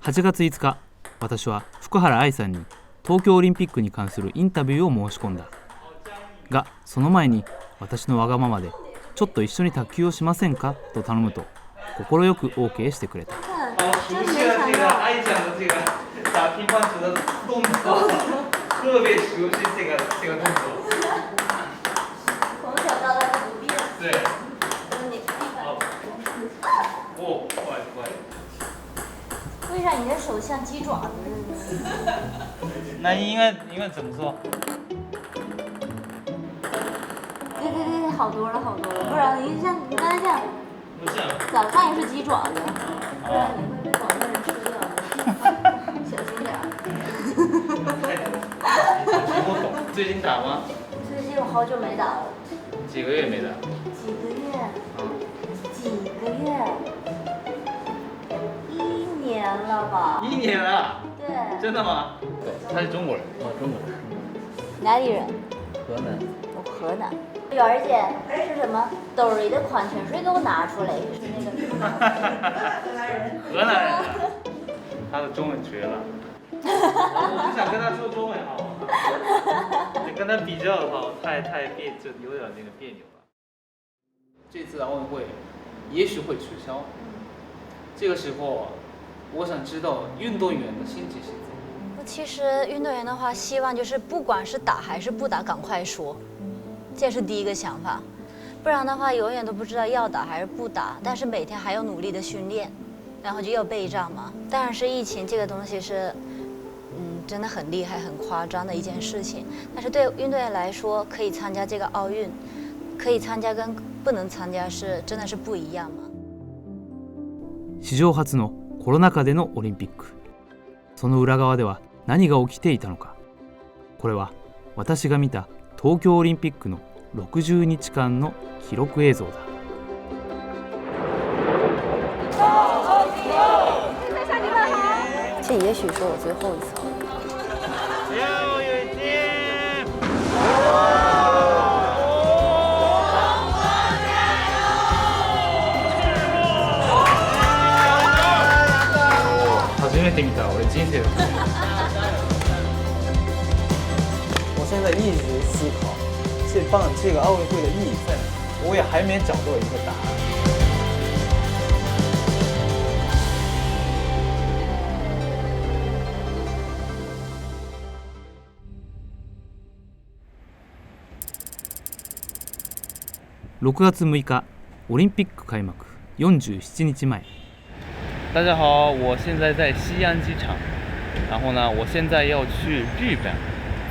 8月5日、私は福原愛さんに東京オリンピックに関するインタビューを申し込んだが、その前に私のわがままでちょっと一緒に卓球をしませんかと頼むと快く OK してくれた。熟悉了这个爱讲的这个打乒乓球的动作，特别熟悉这个动作。从小到大都不变。对。好。哦，快快。为啥你的手像鸡爪子似的？那应该怎么做？对，好多了好多了，不然你像你刚才这样，不像。咋看也是鸡爪子，不然你会被广东人吃掉的。小心点儿。我懂。最近打吗？最近我好久没打了。几个月没打？几个月？几个月？1年了吧1年了。对。真的吗？他是中国人。中国人。哪里人？河南。我河南。媛儿姐是什么？兜里的矿泉水给我拿出来，是那个。河南人。他的中文绝了。我不想跟他说中文好吗？你跟他比较的话，太别，就有点那个别扭了。这次的奥运会也许会取消，这个时候我想知道运动员的心情是怎样。其实运动员的话，希望就是不管是打还是不打，赶快说，这是第一个想法。不然的话，永远都不知道要打还是不打。但是每天还要努力的训练，然后就要备战嘛。当然是疫情这个东西是，真的很厉害、很夸张的一件事情。但是对运动员来说，可以参加这个奥运，可以参加跟不能参加真的是不一样嘛。史上初のコロナ禍でのオリンピック、その裏側では何が起きていたのか。これは私が見た東京オリンピックの60日間の記録映像だ。这也许是我最后一次。最后一天。初めて見た俺人生的。我现在一直思考，这个奥运会的意义在哪？我也还没找到一个答案。6月6日、オリンピック開幕47日前。大家好，我现在在西安机场，然后呢，我现在要去日本，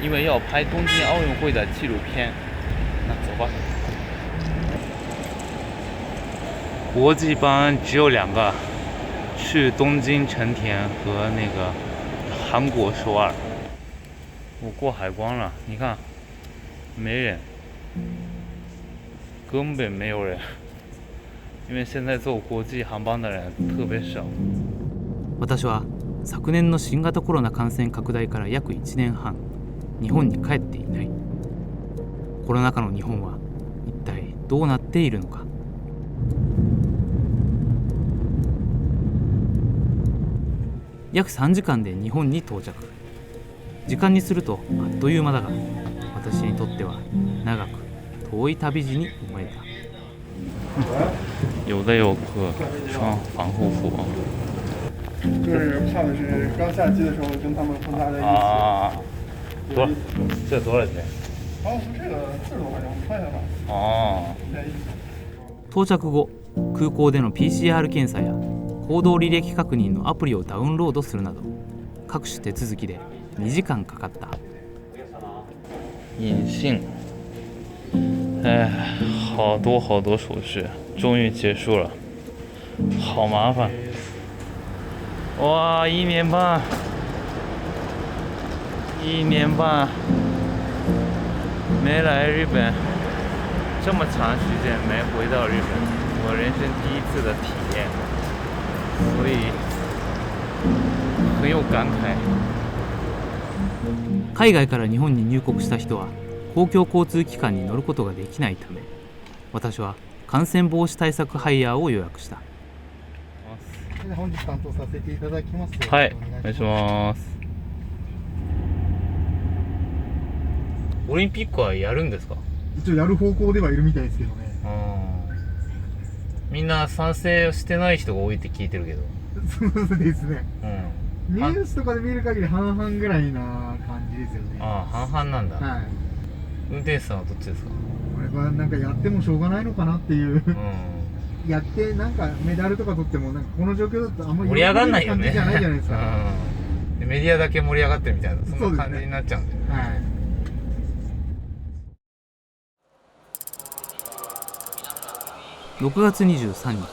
因为要拍东京奥运会的纪录片。那走吧。国际班只有2个，去东京成田和那个韩国首尔。我过海关了，你看，没人。根本没有人，因为现在坐国际航班的人特别少。私は昨年の新型コロナ感染拡大から約1年半、日本に帰っていない。コロナ禍の日本は一体どうなっているのか。約3時間で日本に到着。時間にするとあっという間だが、私にとっては長く遠い旅路に思えた。有的游客穿防护服，就是怕的是刚下机的时候跟他们混杂在一起。这多少钱？防护服这个40多块钱，我们看一下吧。到着後、空港での PCR 検査や行動履歴確認のアプリをダウンロードするなど、各種手続きで2時間かかった。隐性。好多手续，终于结束了，好麻烦。哇，1年半没来日本，这么长时间没回到日本，我人生第一次的体验，所以很有感慨。海外から日本に入国した人は公共交通機関に乗ることができないため、私は感染防止対策ハイヤーを予約した。本日担当させていただきます。はい、お願いします。オリンピックはやるんですか？一応やる方向ではいるみたいですけどね。みんな賛成してない人が多いって聞いてるけど。そうですね。うん。ニュースとかで見る限り半々ぐらいな感じですよね。ああ、半々なんだ。はい。運転手さんはどっちですか？これはなんかやってもしょうがないのかなっていう。うん。やってなんかメダルとか取ってもなんかこの状況だとあんまり盛り上がんないよね。感じじゃないじゃないですか。うん。でメディアだけ盛り上がってるみたいな、そんな感じになっちゃうんだよね。はい。6月23日、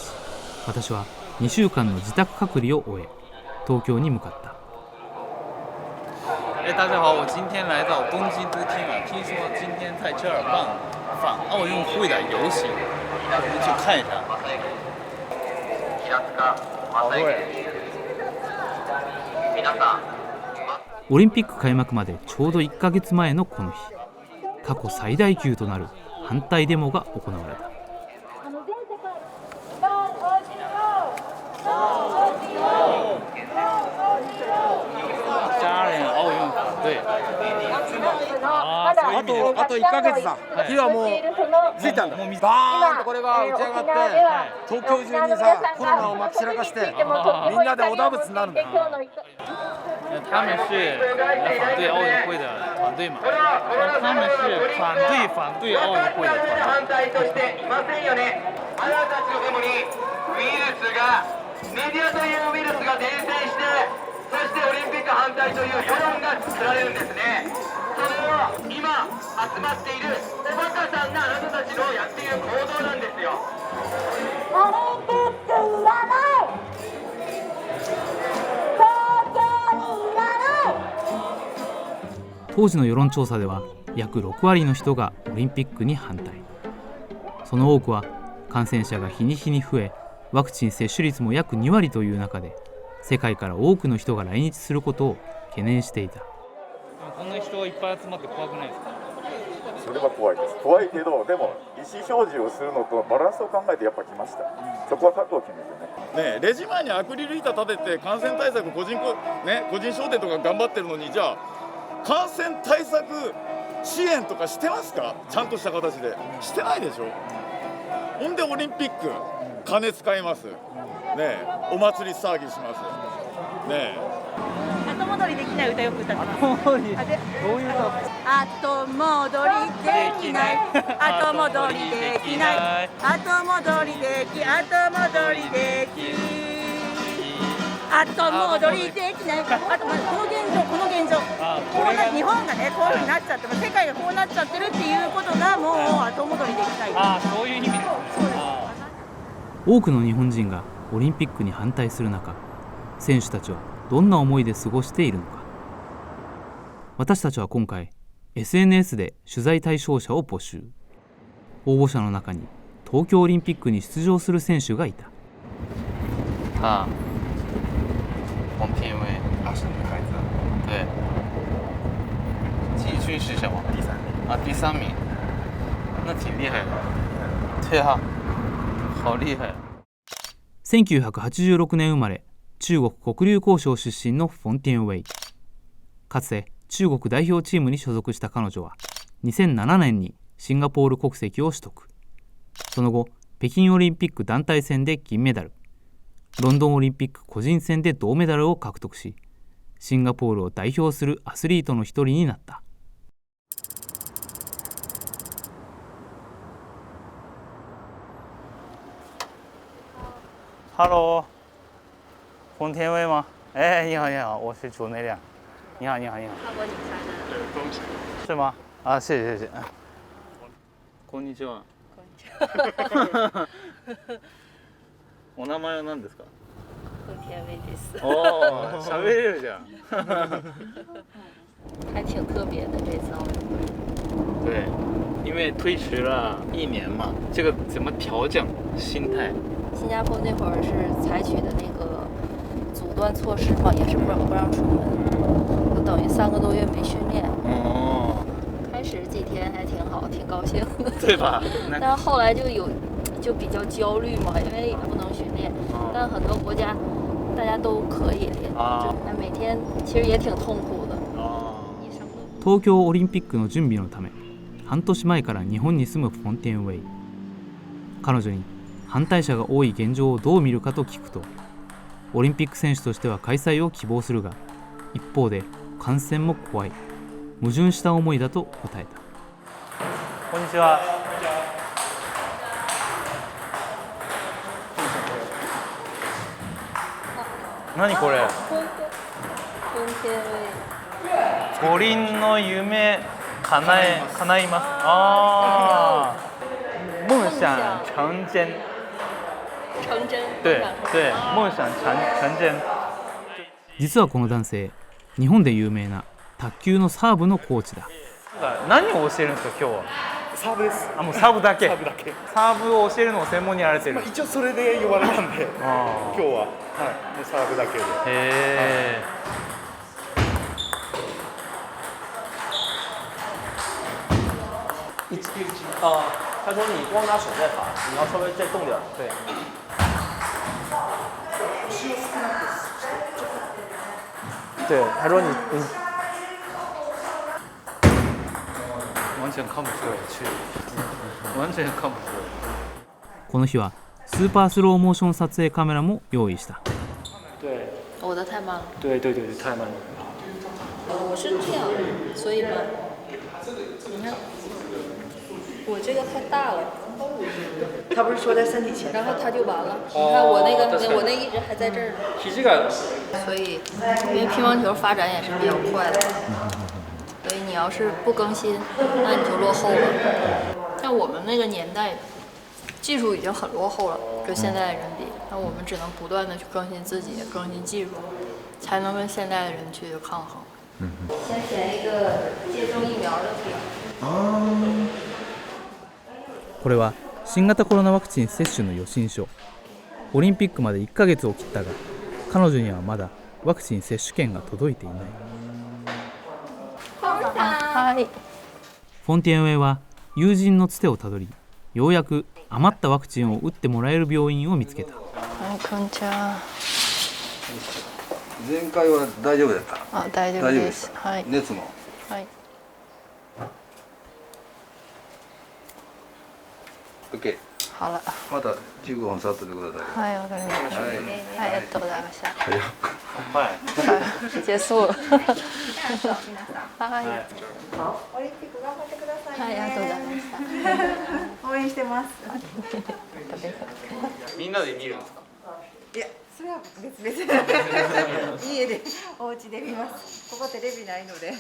私は2週間の自宅隔離を終え、東京に向かった。大家好，我今天来到东京都厅啊，听说今天在这儿办反奥运会的游行，我们去看一下。好多人。オリンピック開幕までちょうど1ヶ月前のこの日、過去最大級となる反対デモが行われた。あと1ヶ月だ。火はもうついたんだ。バーンとこれが打ち上がって、東京中にさ、コロナをまき散らかして、みんなでおだぶつになるんだ。他们是反对奥运会的团队嘛？他们是反对奥运会的团队。反対としていませんよね。あなたたちのデモにウイルスがメディアというウイルスが伝染して、そしてオリンピック反対という世論が作られるんですね。それを今集まっているおバカさんなあなたたちのやっている行動なんですよ。オリンピックいらない。東京にいらない。当時の世論調査では約6割の人がオリンピックに反対。その多くは感染者が日に日に増え、ワクチン接種率も約2割という中で、世界から多くの人が来日することを懸念していた。こんな人いっぱい集まって怖くないですか？それは怖いです。怖いけど、でも意思表示をするのとバランスを考えてやっぱ来ました。そこは覚悟を決めてね。レジ前にアクリル板立てて感染対策個人商店とか頑張ってるのに、じゃあ感染対策支援とかしてますか？ちゃんとした形でしてないでしょ。ほんでオリンピック金使いますね、お祭り騒ぎしますね。後戻りできない歌よく歌ってます。どういう歌？後戻りできない、後戻りできない、後戻りでき、後戻りでき、後戻りできない、この現状、日本がねこういう風になっちゃって、世界がこうなっちゃってるっていうことがもう後戻りできない。ああ、そういう意味です。そうです。多くの日本人がオリンピックに反対する中、選手たちはどんな思いで過ごしているのか。私たちは今回 SNS で取材対象者を募集。応募者の中に東京オリンピックに出場する選手がいた。啊，黄天威，阿胜的孩子，对，季军是什么？第3名。啊，第3名，那挺厉害的。对啊，好厉害。1986年生まれ、中国黒竜江省出身のフォンティンウェイ。かつて中国代表チームに所属した彼女は2007年にシンガポール国籍を取得。その後、北京オリンピック団体戦で銀メダル、ロンドンオリンピック個人戦で銅メダルを獲得し、シンガポールを代表するアスリートの一人になった。Hello， 冯天威吗？哎，你好，你好，我是主内亮。你好，你好，你好。看过你拍的。对，恭喜。是吗？啊，谢谢，谢谢。こんにちは。お名前は何ですか？冯天威です。哦，喋れるじゃん。还挺特别的这次奥运会。对，因为推迟了1年嘛，这个怎么调整心态？新加坡那会儿是采取的那个阻断措施嘛，也是不让出门，就等于3个多月没训练。开始几天还挺好，挺高兴的，对吧？但是后来就就比较焦虑嘛，因为也不能训练。但很多国家大家都可以练，那每天其实也挺痛苦的。東京オリンピックの準備のため半年前から日本に住むフォンテンウェイ。彼女に反対者が多い現状をどう見るかと聞くと、オリンピック選手としては開催を希望するが、一方で感染も怖い、矛盾した思いだと答えた。こんにちは。何これ？五輪の夢叶います。ああ，梦想成真。成真。对对，梦想成真。実はこの男性、日本で有名な卓球のサーブのコーチだ。何を教えるんですか今日は？サーブです。あ、もうサーブだけ。サーブだけ。サーブを教えるのを専門にやられてる。一応それで呼ばれたんで、今日はもうサーブだけで。へえ。他说你光拿手在打，你要稍微再动点。对。对，他说你完全看不出来，完全看不出来。この日はスーパースローモーション撮影カメラも用意した。对。我的太慢了。对对对，太慢了。我是这样，所以慢。你看，我这个太大了。他不是说在身体前，然后他就完了。你看我那一直还在这儿呢。肘が。所以，因为乒乓球发展也是比较快的，所以你要是不更新，那你就落后了。像我们那个年代，技术已经很落后了，跟现在的人比，那我们只能不断的去更新自己，更新技术，才能跟现在的人去抗衡。先填一个接种疫苗的表。これは新型コロナワクチン接種の予診書。オリンピックまで1ヶ月を切ったが、彼女にはまだワクチン接種券が届いていない。はい。フォンティエンウェイは友人のつてをたどり、ようやく余ったワクチンを打ってもらえる病院を見つけた。はい、こんにちは。前回は大丈夫だった。あ、大丈夫です。はい。熱も。はい。OK。好了。また15分触っててください。はい、わかりました。はい、ありがとうございました。はい。结束了。はい。好、オリンピック頑張ってくださいね。はい、ありがとうございました。応援してます。みんなで見るんですか？いや、それは別々。家で、お家で見ます。ここテレビないので。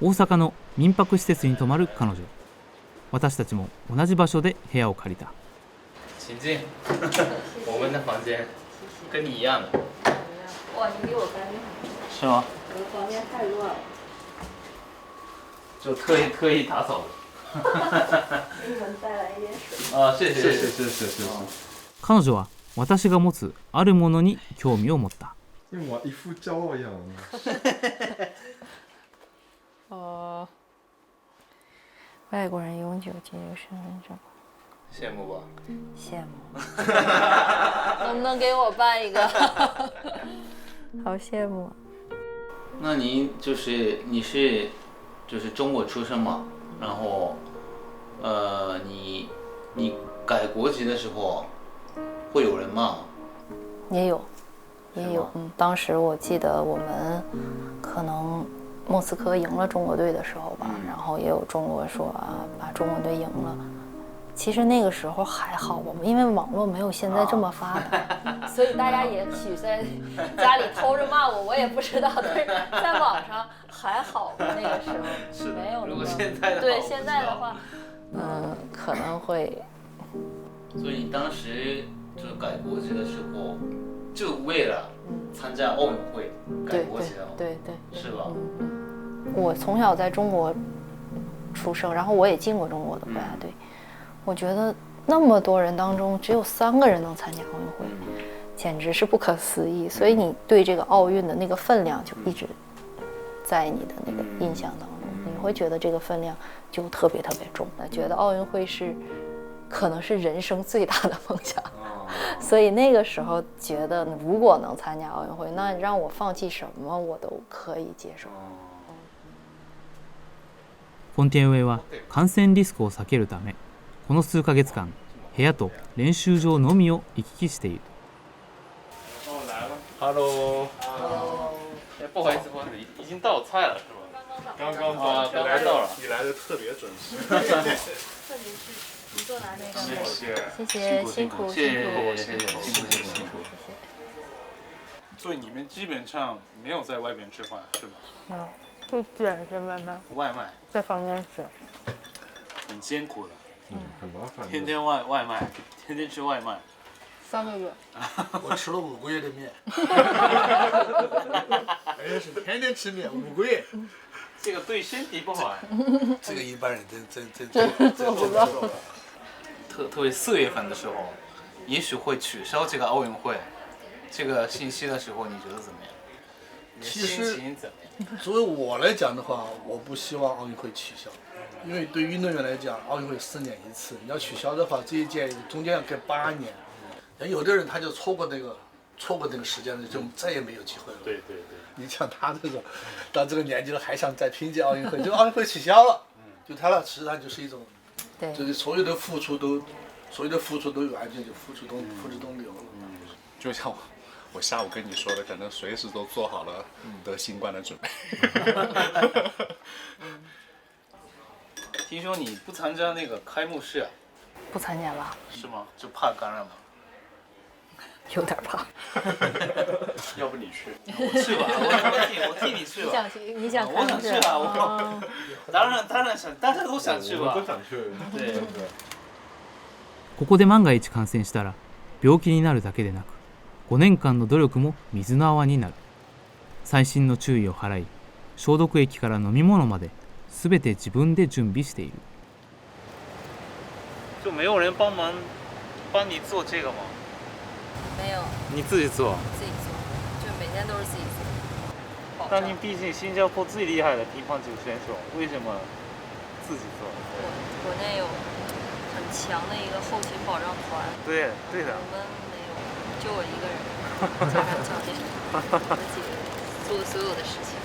大阪の民泊施設に泊まる彼女。私たちも同じ場所で部屋を借りた。请进，我们的房间跟你一样的。哇，你比我干净。是吗？我的房间太乱了。就特意打扫的。给你们带来一点水。啊，谢谢谢谢。彼女は私が持つあるものに興味を持った。因为我一副骄傲样。外国人永久居留身份证。羡慕吧？羡慕。能不能给我办一个？好羡慕。那你是中国出生嘛？然后你改国籍的时候会有人骂吗？也有。当时我记得我们可能莫斯科赢了中国队的时候吧，然后也有中国说啊，把中国队赢了。其实那个时候还好，我们因为网络没有现在这么发达，所以大家也许在家里偷着骂我，我也不知道。但是在网上还好吧，那个时候没有那么。如果现在的对现在的话，可能会。所以你当时就改国籍的时候，就为了参加奥运会改国籍的，对，是吧？我从小在中国出生，然后我也进过中国的国家队。我觉得那么多人当中，只有3个人能参加奥运会，简直是不可思议。所以你对这个奥运的那个分量就一直在你的那个印象当中，那个会觉得这个分量就特别特别重，觉得奥运会可能是人生最大的梦想。所以那个时候觉得，如果能参加奥运会，那让我放弃什么我都可以接受。フォンテンウェイは感染リスクを避けるため、この数ヶ月間部屋と練習場のみを行き来している。Hello，不好意思，已经到菜了是吧？刚刚到，刚刚到了。你来的特别准时。你多拿那个。谢谢，谢谢，辛苦辛苦。所以你们基本上没有在外边吃饭是吗？没有，就点是外卖。外卖。在房间吃。很辛苦的。很麻烦。天天外卖，天天吃外卖。3个月。我吃了5个月的面。而且是天天吃面5个月。这个对身体不好啊。这个一般人真做不到。特别4月份的时候，也许会取消这个奥运会，这个信息的时候，你觉得怎么样？其实心情怎么样？作为我来讲的话，我不希望奥运会取消，因为对运动员来讲，奥运会4年一次，你要取消的话，这一届中间要隔8年。有的人他就错过那个时间了，就再也没有机会了。对。你像他这种到这个年纪了还想再拼一届奥运会，这个奥运会取消了，就他了，实际上就是一种，就是所有的付出都完全就付出都流了。就像我下午跟你说的，可能随时都做好了得新冠的准备。听说你不参加那个开幕式啊？不参加了。是吗？就怕感染吗？有点怕。要不你去？我去吧，我替你去吧。你想我想去啊！我当然想，大家都想去吧。都想去。对。ここで万が一感染したら病気になるだけでなく、5年間の努力も水の泡になる。細心の注意を払い、消毒液から飲み物まで全て自分で準備している。就没有人帮你做这个吗？没有，你自己做。自己做，就每天都是自己做。但你毕竟新加坡最厉害的乒乓球选手，为什么自己做？国内有很强的一个后勤保障团。对的。我们没有，就我一个人，加上教练，自己做所有的事情。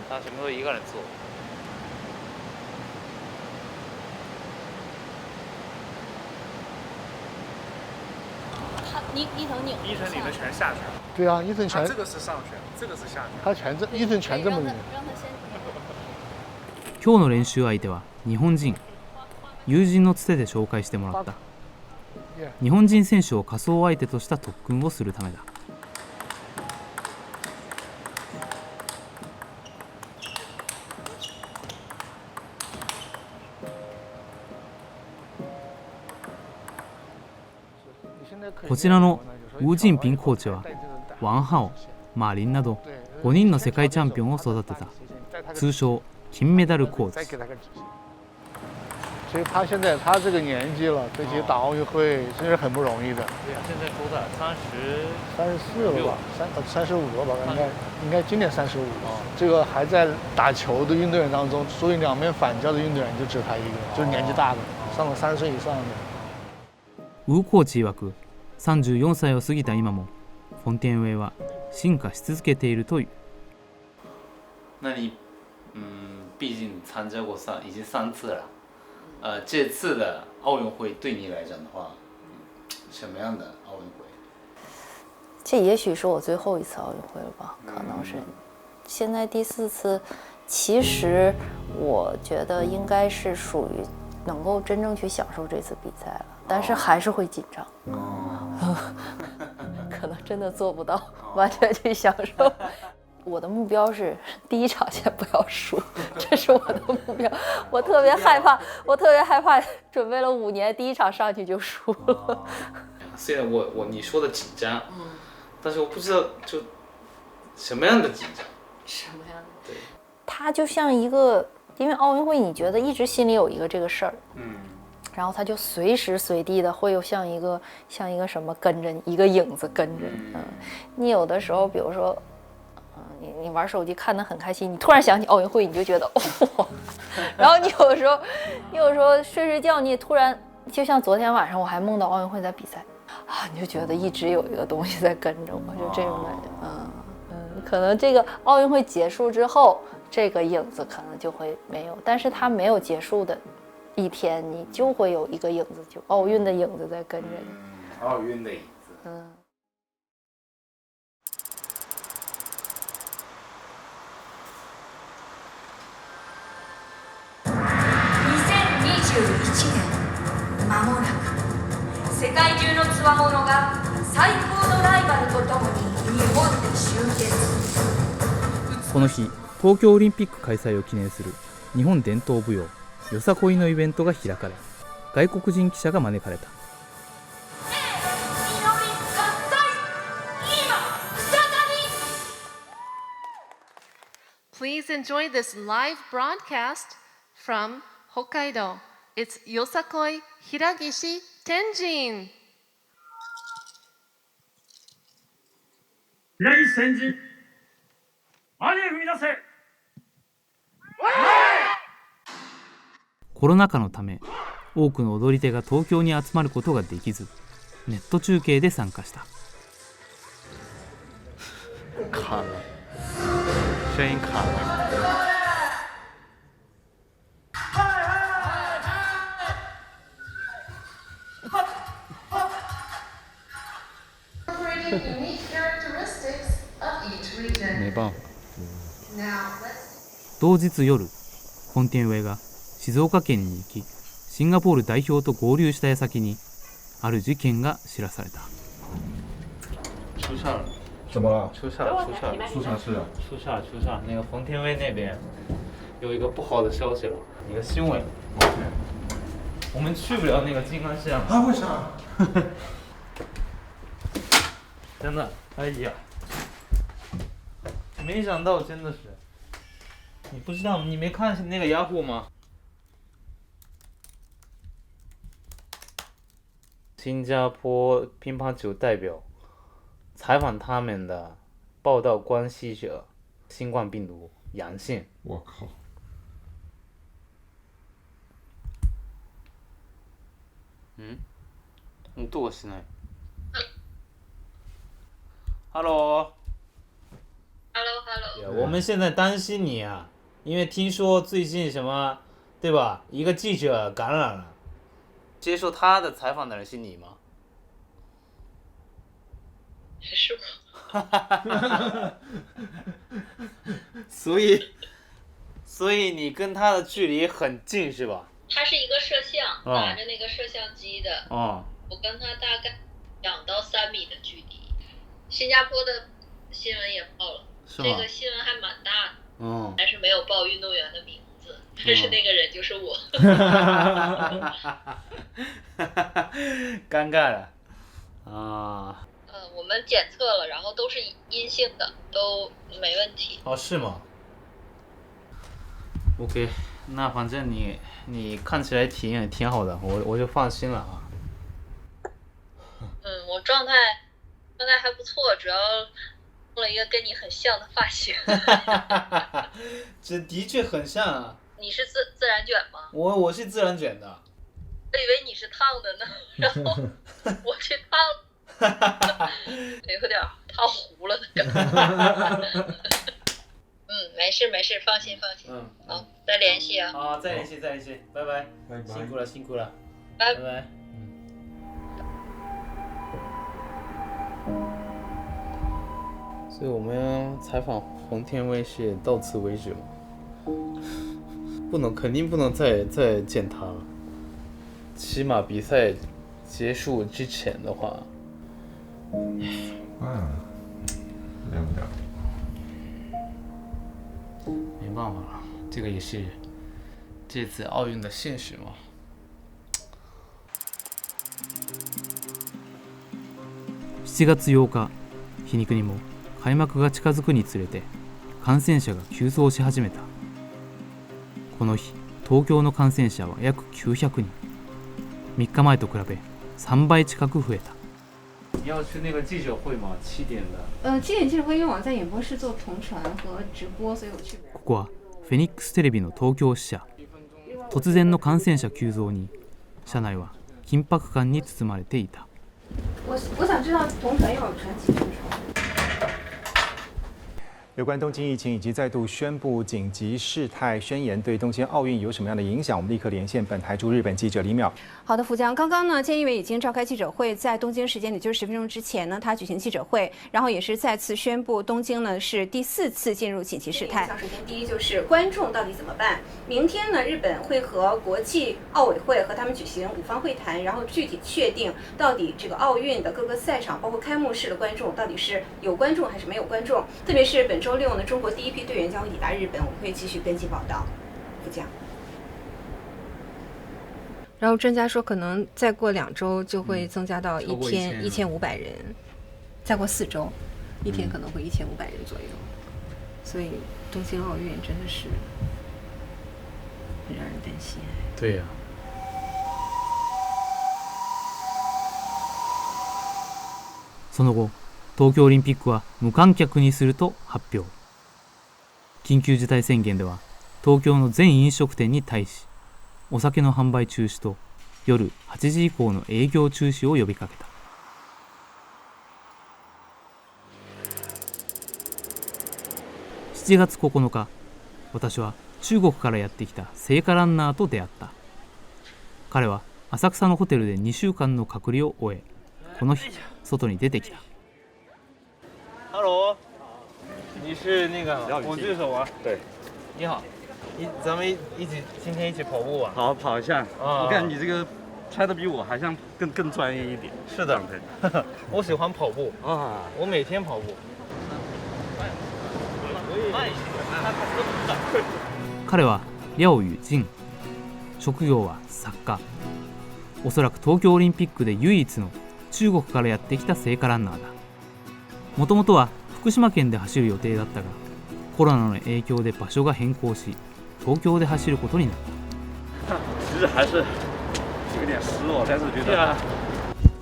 他什么都一个人做。伊藤拧的全下去了。对啊，伊藤全。这个是上旋，这个是下旋。他伊藤全这么拧。今日の練習相手は日本人。友人のつてで紹介してもらった。日本人選手を仮想相手とした特訓をするためだ。こちらのウー・ジンピンコーチはワン・ハオ、マーリンなど5人の世界チャンピオンを育てた通称金メダルコーチ。所以他现在这个年纪了，这些打奥运会真是很不容易的。对呀，现在多大？34了吧，35了吧？应该今年35。这个还在打球的运动员当中，所以两面反交的运动员就只他一个，就是年纪大的，上了30岁以上的。ウーコーチ曰く、34歳を過ぎた今もフォンテンウェイは進化し続けているという。那你毕竟参加过已经3次了。这次的奥运会对你来讲的话，什么样的奥运会？这也许是我最后一次奥运会了吧，可能是。现在第4次，其实我觉得应该是属于能够真正去享受这次比赛了，但是还是会紧张。可能真的做不到完全去享受。我的目标是第1场先不要输，这是我的目标。我特别害怕，准备了5年，第1场上去就输了。虽然你说的紧张，但是我不知道就什么样的紧张。什么样的？对。它就像一个，因为奥运会，你觉得一直心里有一个这个事儿，然后它就随时随地的会有像一个什么跟着你，一个影子跟着你。你有的时候，比如说。你玩手机看得很开心，你突然想起奥运会，你就觉得哇，然后你有时候睡觉，你也突然就像昨天晚上我还梦到奥运会在比赛啊，你就觉得一直有一个东西在跟着我，就这种感觉。可能这个奥运会结束之后，这个影子可能就会没有，但是它没有结束的一天，你就会有一个影子，就奥运的影子在跟着你。奥运的影子。2021年、間もなく世界中のつわものが最高のライバルとともに日本で集結。この日、東京オリンピック開催を記念する日本伝統舞踊よさこいのイベントが開かれ、外国人記者が招かれた。Please enjoy this live broadcast from Hokkaido. It's Yosakoi Hiragishi Tenjin. 平岸天神、前へ踏み出せ。コロナ禍のため、多くの踊り手が東京に集まることができず、ネット中継で参加した。卡了，声音卡了。没办法。同日夜、フォンテンウェイが静岡県に行き、シンガポール代表と合流した矢先に、ある事件が知らされた。出事了。怎么了？出事了，出事了，出啥事啊？出事了，出事了！那个冯天薇那边有一个不好的消息了，一个新闻。我们去不了那个金刚山。啊？为啥？真的，哎呀，没想到，真的是。你不知道，你没看那个雅虎吗？新加坡乒乓球代表采访他们的报道关系者新冠病毒阳性。我靠！你どうしない？Hello。我们现在担心你啊，因为听说最近什么，对吧？一个记者感染了，接受他的采访的人是你吗？是我。所以你跟他的距离很近是吧？他是一个摄像，拿着那个摄像机的。我跟他大概2到3米的距离。新加坡的新闻也报了，这个新闻还蛮大的。但是没有报运动员的名字，但是那个人就是我。尴尬了啊。我们检测了，然后都是阴性的，都没问题。哦，是吗 ？OK， 那反正你看起来挺好的，我就放心了啊。我状态还不错，主要弄了一个跟你很像的发型。这的确很像啊。你是自然卷吗？我是自然卷的。我以为你是烫的呢，然后我去烫了。有点烫糊了的感觉。没事，放心。好，再联系啊。好，再联系，拜拜。辛苦了，拜拜。所以我们采访洪天薇是到此为止嘛？肯定不能再见他了。起码比赛结束之前的话。聊不了。没办法了，这个也是这次奥运的现实嘛。7月8日、皮肉にも開幕が近づくにつれて感染者が急増し始めた。この日、東京の感染者は約900人。3日前と比べ3倍近く増えた。你要去那个记者会吗？7点的。7点记者会，因为我在演播室做同传和直播，所以我去不了。ここはフェニックステレビの東京支社。突然の感染者急増に社内は緊迫感に包まれていた。我想知道同传要传几什么时候？有关东京疫情以及再度宣布紧急事态宣言，对东京奥运有什么样的影响？我们立刻连线本台驻日本记者李淼。好的，福江，刚刚呢，菅义伟已经召开记者会，在东京时间也就是10分钟之前呢，他举行记者会，然后也是再次宣布东京呢是第4次进入紧急事态。首先，第一就是观众到底怎么办？明天呢，日本会和国际奥委会和他们举行5方会谈，然后具体确定到底这个奥运的各个赛场，包括开幕式的观众到底是有观众还是没有观众。特别是本周6呢，中国第一批队员将会抵达日本，我们会继续跟进报道。福江。然后专家说，可能再过2周就会增加到一天1500人，再过4周，一天可能会1500人左右。所以东京奥运真的是很让人担心。对呀。その後、東京オリンピックは無観客にすると発表。緊急事態宣言では、東京の全飲食店に対し、お酒の販売中止と夜8時以降の営業中止を呼びかけた。7月9日、私は中国からやってきた聖火ランナーと出会った。彼は浅草のホテルで2週間の隔離を終え、この日外に出てきた。Hello， 你是那个火炬手啊？对。你好，咱们今天一起跑步吧。好，跑一下。我感觉你这个穿的比我还像更专业一点。是的，我喜欢跑步啊，我每天跑步。彼は廖宇仁、職業は作家。おそらく東京オリンピックで唯一の中国からやってきた聖火ランナーだ。もともとは福島県で走る予定だったが、コロナの影響で場所が変更し、東京で走ることになった。其实还是有点失落，但是觉得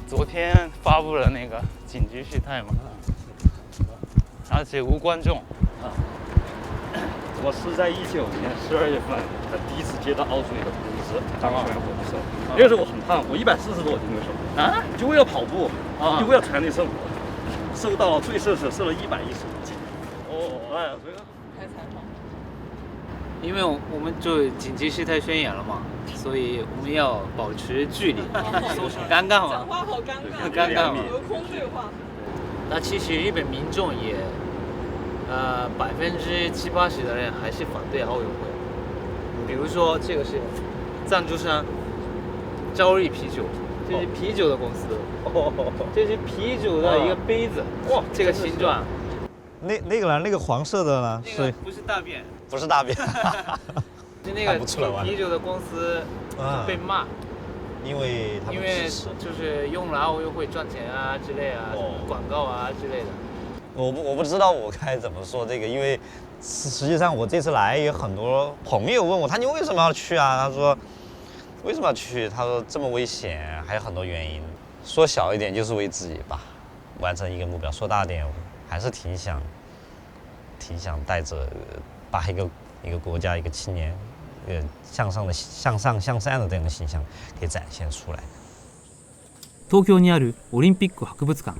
昨天发布了那个紧急事态嘛，而且无观众。我是在19年12月份第一次接到奥组委的通知，当全火炬手。那个时候我很胖，我140多斤的时候啊，就为了跑步，就为了全力生活，瘦到了最瘦时瘦了115斤。哎，所以太采访。因为我们就紧急事态宣言了嘛，所以我们要保持距离，尴尬吗？讲话好尴尬，尴尬吗？隔空对话。那其实日本民众也70%-80%的人还是反对奥运会。比如说这个是赞助商朝日啤酒，这是啤酒的公司，这是啤酒的一个杯子，哇，这个形状。那个呢？那个黄色的呢？那个不是大便，不是大便，是那个啤酒的公司被骂，因为就是用了奥运会赚钱啊之类啊，广告啊之类的。我不知道我该怎么说这个，因为实际上我这次来有很多朋友问我，你为什么要去啊？他说为什么要去？他说这么危险，还有很多原因。说小一点就是为自己吧，完成一个目标；说大点，还是挺想带着把一个国家一个青年，向上向善的这样的形象给展现出来。東京にあるオリンピック博物館。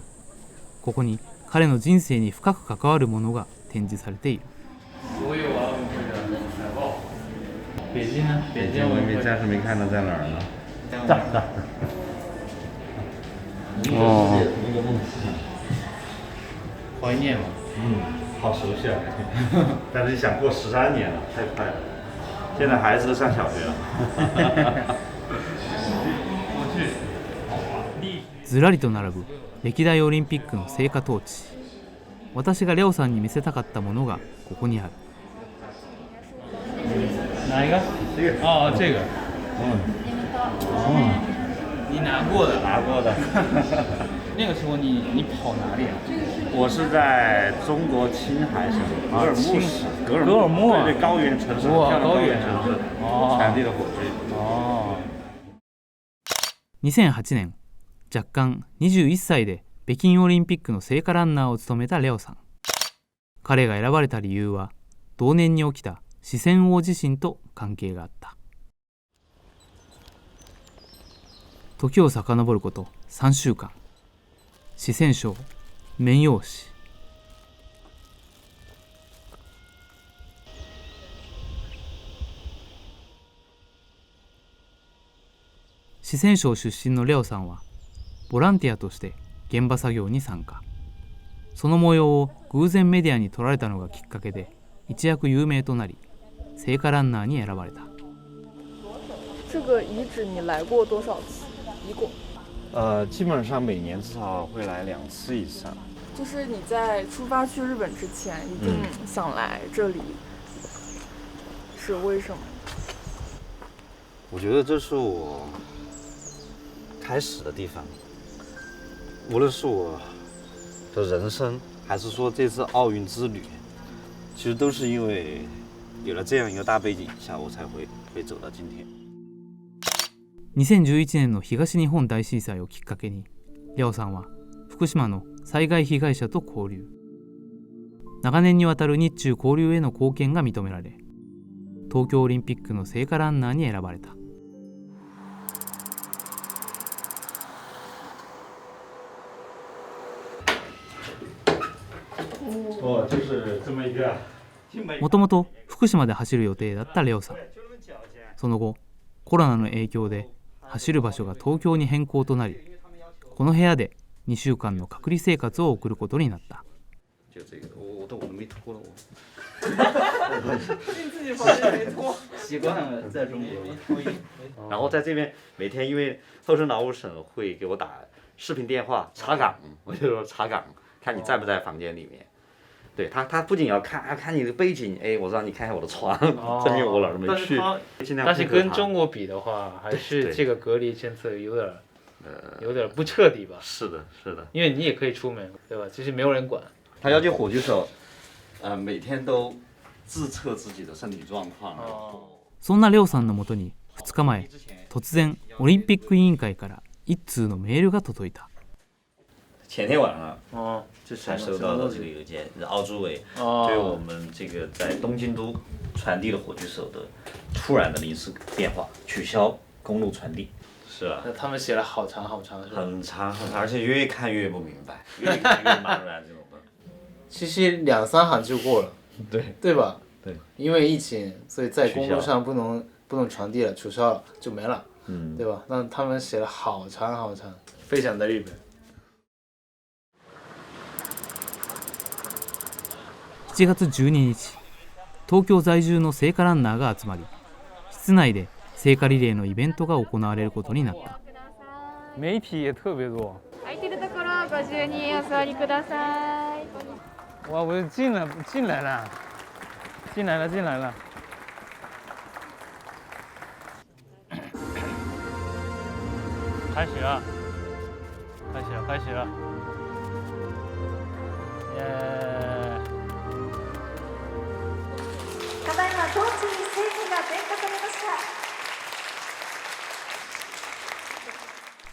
ここに彼の人生に深く関わるものが展示されている。所有奥运会的海报。北京呢？北京我暂时没看到在哪儿呢。这儿。哦。怀念嘛。好熟悉啊！但是想过13年了，太快了。现在孩子都上小学了。ずらりと並ぶ歴代オリンピックの聖火トーチ。私がレオさんに見せたかったものがここにある。哪一个？这个。你拿过的。拿过的。那个时候你跑哪里啊？我是在中国青海省格尔木市，格尔木对高原城市，哇，高原城市传递的火炬。2008年、若干21歳で北京オリンピックの聖火ランナーを務めたレオさん。彼が選ばれた理由は同年に起きた四川大地震と関係があった。時を遡ること3週間。四川省綿陽市。四川省出身のレオさんはボランティアとして現場作業に参加。その模様を偶然メディアに撮られたのがきっかけで一躍有名となり、聖火ランナーに選ばれた。这个遗址你来过多少次？一共？基本上每年至少会来2次以上。就是你在出发去日本之前，一定想来这里，是为什么？我觉得这是我开始的地方，无论是我的人生，还是说这次奥运之旅，其实都是因为有了这样一个大背景下，我才会走到今天。2011年の東日本大震災をきっかけに、レオさんは福島の災害被害者と交流。長年にわたる日中交流への貢献が認められ、東京オリンピックの聖火ランナーに選ばれた。もともと福島で走る予定だったレオさん。その後、コロナの影響で走る場所が東京に変更となり、この部屋で2週間の隔離生活を送ることになった。习惯了在中国，然后在这边每天因为厚生劳务省会给我打视频电话查岗，我就说查岗，看你在不在房间里面。对他不仅要看你的背景，哎，我让你看一下我的床，证明我哪儿没去。但是跟中国比的话，还是这个隔离政策有点不彻底吧？是的，是的。因为你也可以出门，对吧？其实没有人管。他要求火炬手，每天都自测自己的身体状况。そんなレオさんのもとに2日前、突然オリンピック委員会から一通のメールが届いた。前天晚上才收到的这个邮件，是奥组委对我们这个在东京都传递的火炬手的突然的临时变化，取消公路传递。是吧？那他们写了好长好长，是吧？很长很长，而且越看越不明白，越看越茫然这种的。其实2、3行就过了，对吧？对，因为疫情，所以在公路上不能传递了，取消了就没了，对吧？那他们写了好长好长，非常的日本。7月12日、東京在住の聖火ランナーが集まり、室内で聖火リレーのイベントが行われることになった。媒体也特别多。空いてるところご自由にお座りください。哇，我进来了。开始了。ただいまトーチに聖火が点火されました。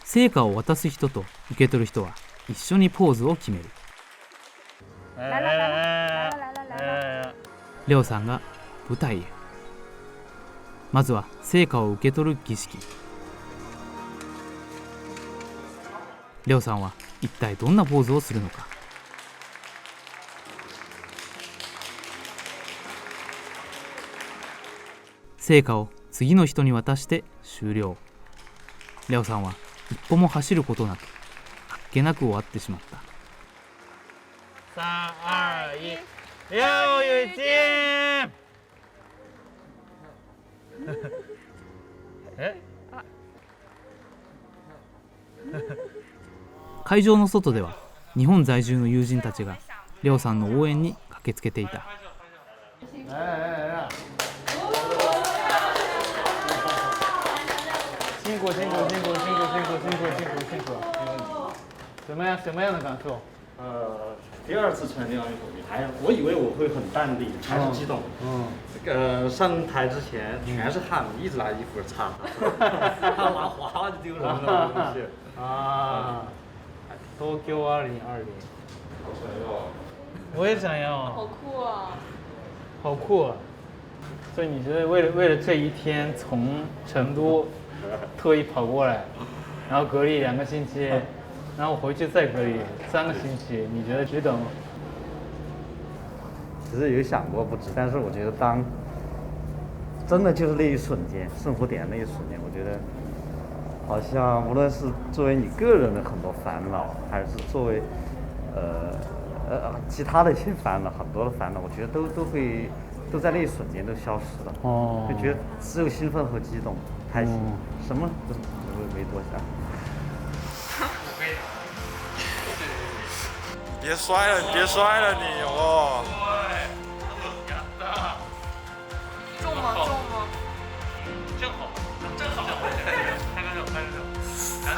聖火を渡す人と受け取る人は一緒にポーズを決める。レオさんが舞台へ。まずは聖火を受け取る儀式。レオさんは一体どんなポーズをするのか。聖火を次の人に渡して終了。レオさんは一歩も走ることなくあっけなく終わってしまった。3、2、1、廖宇健。会場の外では日本在住の友人たちがレオさんの応援に駆けつけていた。辛苦。怎么样的感受？第2次传递奥运火炬，我以为我会很淡定，还是激动。上台之前全是汗，一直拿衣服擦，汗麻哗就丢人了。東京2020。我也想要。好酷啊！好酷啊！所以你觉得为了这一天从成都特意跑过来，然后隔离2个星期，然后回去再隔离3个星期，你觉得值得吗？其实有想过不值，但是我觉得当真的就是那一瞬间，生活点那一瞬间，我觉得好像无论是作为你个人的很多烦恼，还是作为其他的一些烦恼，很多的烦恼，我觉得都在那一瞬间都消失了。哦。就觉得只有兴奋和激动，开心，什么都没多想。别摔了，别摔了你哦！重吗？重吗？正好，拍个照。哎。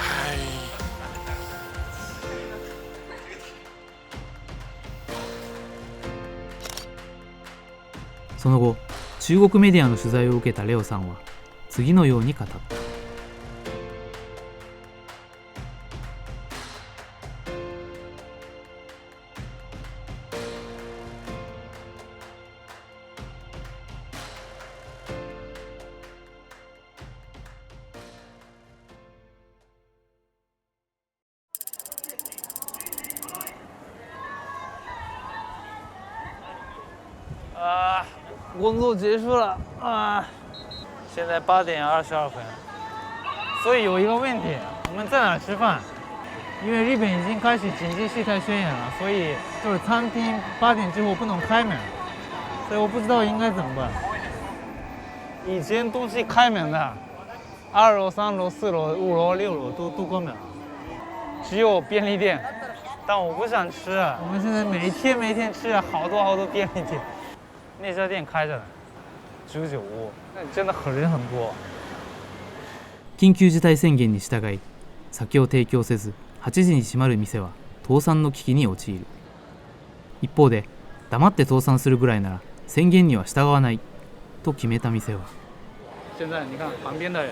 その後、中国メディアの取材を受けたレオさんは次のように語った。工作结束了啊，现在8点22分。所以有一个问题，我们在哪吃饭？因为日本已经开始紧急事态宣言了，所以就是餐厅8点之后不能开门，所以我不知道应该怎么办。以前都是开门的，2楼、3楼、4楼、5楼、6楼都关门了，只有便利店。但我不想吃，我们现在每天吃好多便利店。那家店开着呢，19屋，那真的人很多。緊急事態宣言に従い、酒を提供せず8時に閉まる店は倒産の危機に陥る。一方で、黙って倒産するぐらいなら宣言には従わないと決めた店は。现在你看旁边的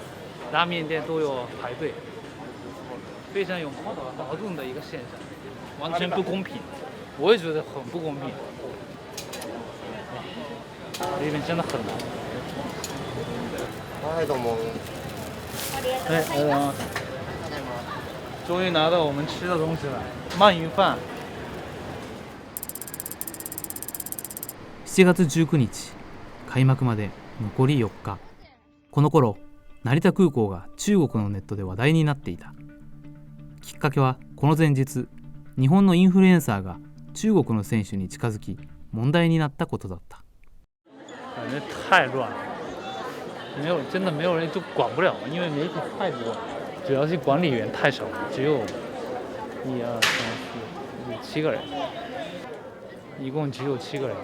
拉面店都有排队，非常有矛盾的一个现象，完全不公平。我也觉得很不公平。日本真的很难。はい、どうも。终于拿到我们吃的东西了，鳗鱼饭。7月19日、開幕まで残り4日。この頃、成田空港が中国のネットで話題になっていた。きっかけはこの前日、日本のインフルエンサーが中国の選手に近づき問題になったことだった。感觉太乱了，真的没有人就管不了，因为媒体太多了，主要是管理员太少了，只有1、2、3、4、5、7个人，一共只有7个人。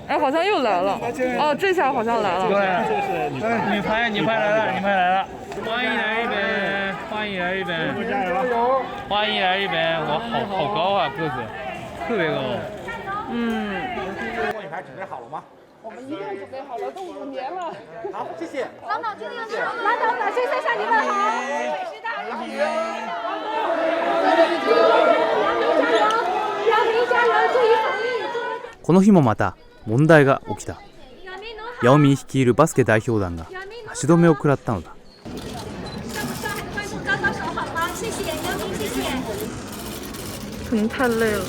哎，好像又来了。哦，这下好像来了。对，女排来了，欢迎来日本，欢迎来日本，欢迎来日本！我好高啊，个子特别高。女排准备好了吗？我们一定准备好了，都5年了。好，谢谢。老导，今天是老导，先生向你们好，美食大好。この日もまた問題が起きた。ヤオミン率いるバスケ代表団が足止めを食らったのだ。可能太累了。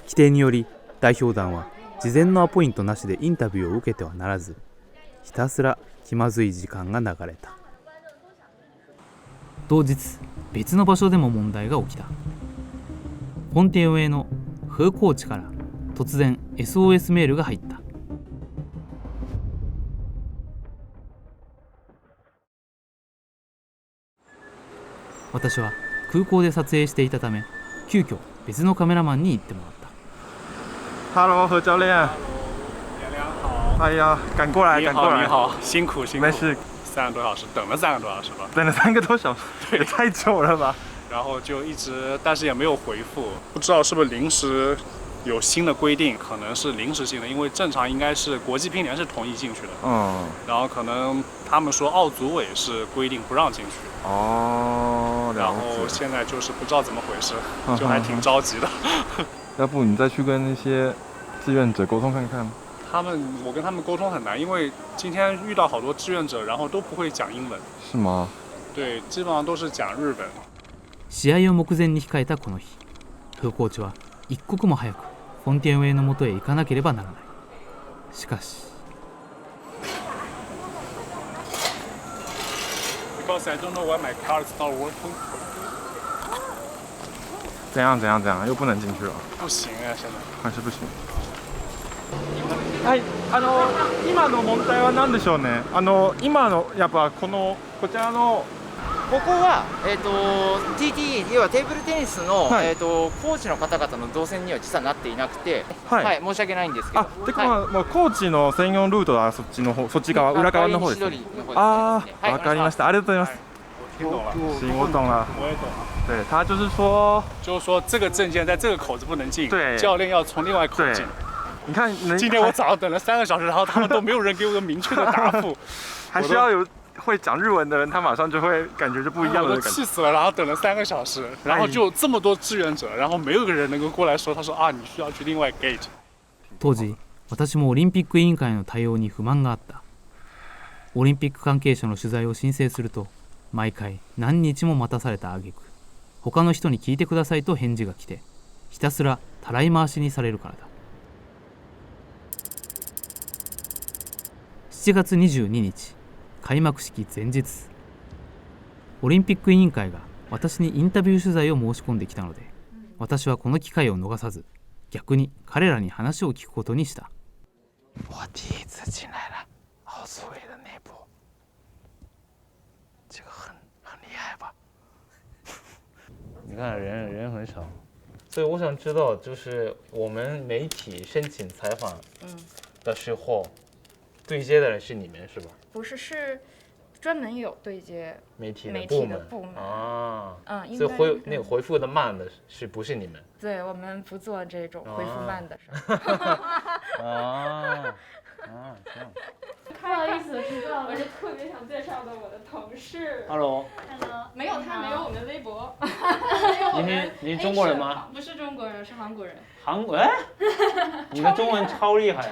規定により代表団は事前のアポイントなしでインタビューを受けてはならず、ひたすら気まずい時間が流れた。同日、別の場所でも問題が起きた。本店上の風コーチから突然 SOS メールが入った。私は空港で撮影していたため、急遽別のカメラマンに行ってもらった。Hello， 何教练。哎呀，赶过来，你好，辛苦。没事。3个多小时，等了3个多小时吧。等了3个多小时，也太久了吧？然后就一直，但是也没有回复，不知道是不是临时有新的规定，可能是临时性的，因为正常应该是国际乒联是同意进去的。然后可能他们说奥组委是规定不让进去。然后现在就是不知道怎么回事，就还挺着急的。要不你再去跟那些志愿者沟通看看。我跟他们沟通很难，因为今天遇到好多志愿者，然后都不会讲英文。是吗？对，基本上都是讲日文。試合を目前に控えたこの日、フーコーチは一刻も早くフォンティエンウェイの元へ行かなければならない。しかし。Because I don't know why my car is not working. 怎样？又不能进去了？不行啊，现在。还是不行。はい、今の問題は何でしょうね。今のやっぱこちらの。ここは、TT 要はテーブルテニスの、コーチの方々の動線には実はなっていなくて、申し訳ないんですけど。てかまあコーチの専用ルートはそっち側裏側の方ですね。わかりました。ありがとうございます。行，我懂了。对他就是说这个证件在这个口子不能进，对，教练要从另外口进。你看，今天我早上等了3个小时，然后他们都没有人给我个明确的答复，还需要有会讲日文的人，他马上就会感觉就不一样的感觉。我都气死了，然后等了3个小时，然后就这么多志愿者，然后没有个人能够过来说，他说啊，你需要去另外 gate。当時、私もオリンピック委員会の対応に不満があった。オリンピック関係者の取材を申請すると、毎回何日も待たされた挙句、他の人に聞いてくださいと返事が来て、ひたすらたらい回しにされるからだ。7月22日、開幕式前日、オリンピック委員会が私にインタビュー取材を申し込んできたので、私はこの機会を逃さず、逆に彼らに話を聞くことにした。我第一次进来了奥组委的内部，这个很厉害吧？你看人很少，所以我想知道，就是我们媒体申请采访的时候，对接的人是你们是吧？不是，是专门有对接媒体的部门啊。所以那个回复的慢的是不是你们？对，我们不做这种回复慢的事儿。这样。不好意思，知道了，我是特别想介绍的我的同事。Hello。没有他没有我们的微博。你是中国人吗？不是中国人，是韩国人。韩国？哎，你的中文超厉害。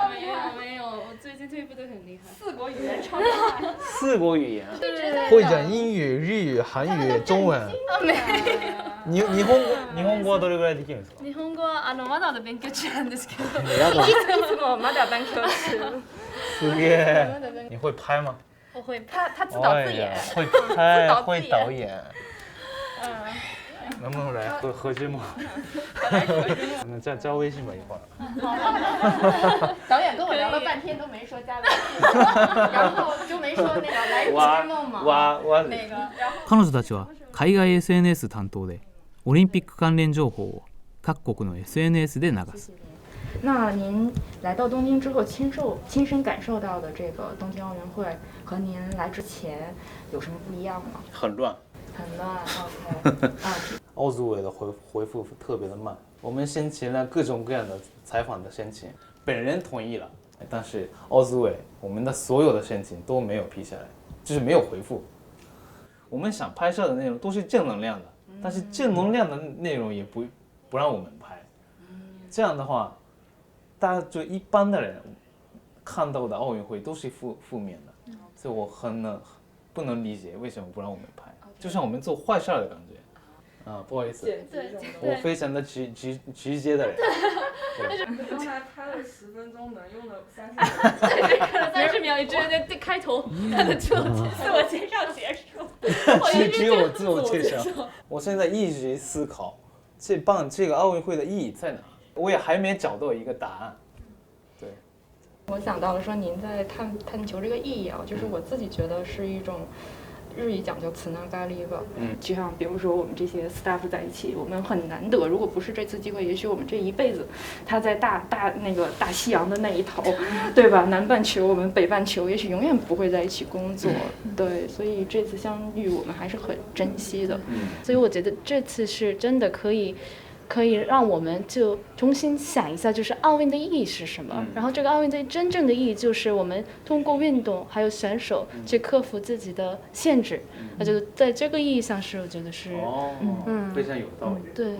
没有，我最近退步的很厉害。4国语言超厉害。4国语言。会讲英语、日语、韩语、中文。日本語はどれぐらいできるんですか？日本語はまだ勉強中なんですけど。いつもまだ勉強中。すげえ。你会拍吗？我会，他自导自演。会拍，会导演。能不能来合支吗？那加微信吧，一会儿。导演跟我聊了半天都没说加微信，然后就没说那个来接梦嘛。那个。彼女たちは海外 SNS 担当で、オリンピック関連情報を各国の SNS で流す。那您来到东京之后，亲身感受到的这个东京奥运会和您来之前有什么不一样吗？很乱。很乱 ，OK。奥组委的回复特别的慢，我们申请了各种各样的采访的申请，本人同意了，但是奥组委我们的所有的申请都没有批下来，就是没有回复。我们想拍摄的内容都是正能量的，但是正能量的内容也不让我们拍，这样的话，大家就一般的人看到的奥运会都是负面的，所以我不能理解为什么不让我们拍。就像我们做坏事的感觉，不好意思，我非常的直接的人。你刚才拍了10分钟，能用了30秒。对，看了30秒，你直接在开头就自我介绍结束。只有自我介绍。我现在一直思考，这个奥运会的意义在哪？我也还没找到一个答案。对，我想到了说您在探求这个意义啊，就是我自己觉得是一种。日语讲究つながりが，就像比如说我们这些 staff 在一起，我们很难得，如果不是这次机会，也许我们这一辈子，他在大西洋的那一头，对吧？南半球，我们北半球，也许永远不会在一起工作，对，所以这次相遇我们还是很珍惜的，所以我觉得这次是真的可以可以让我们就重新想一下，就是奥运的意义是什么。然后这个奥运的真正的意义就是我们通过运动还有选手去克服自己的限制。那就在这个意义上是我觉得是非常有道理。对，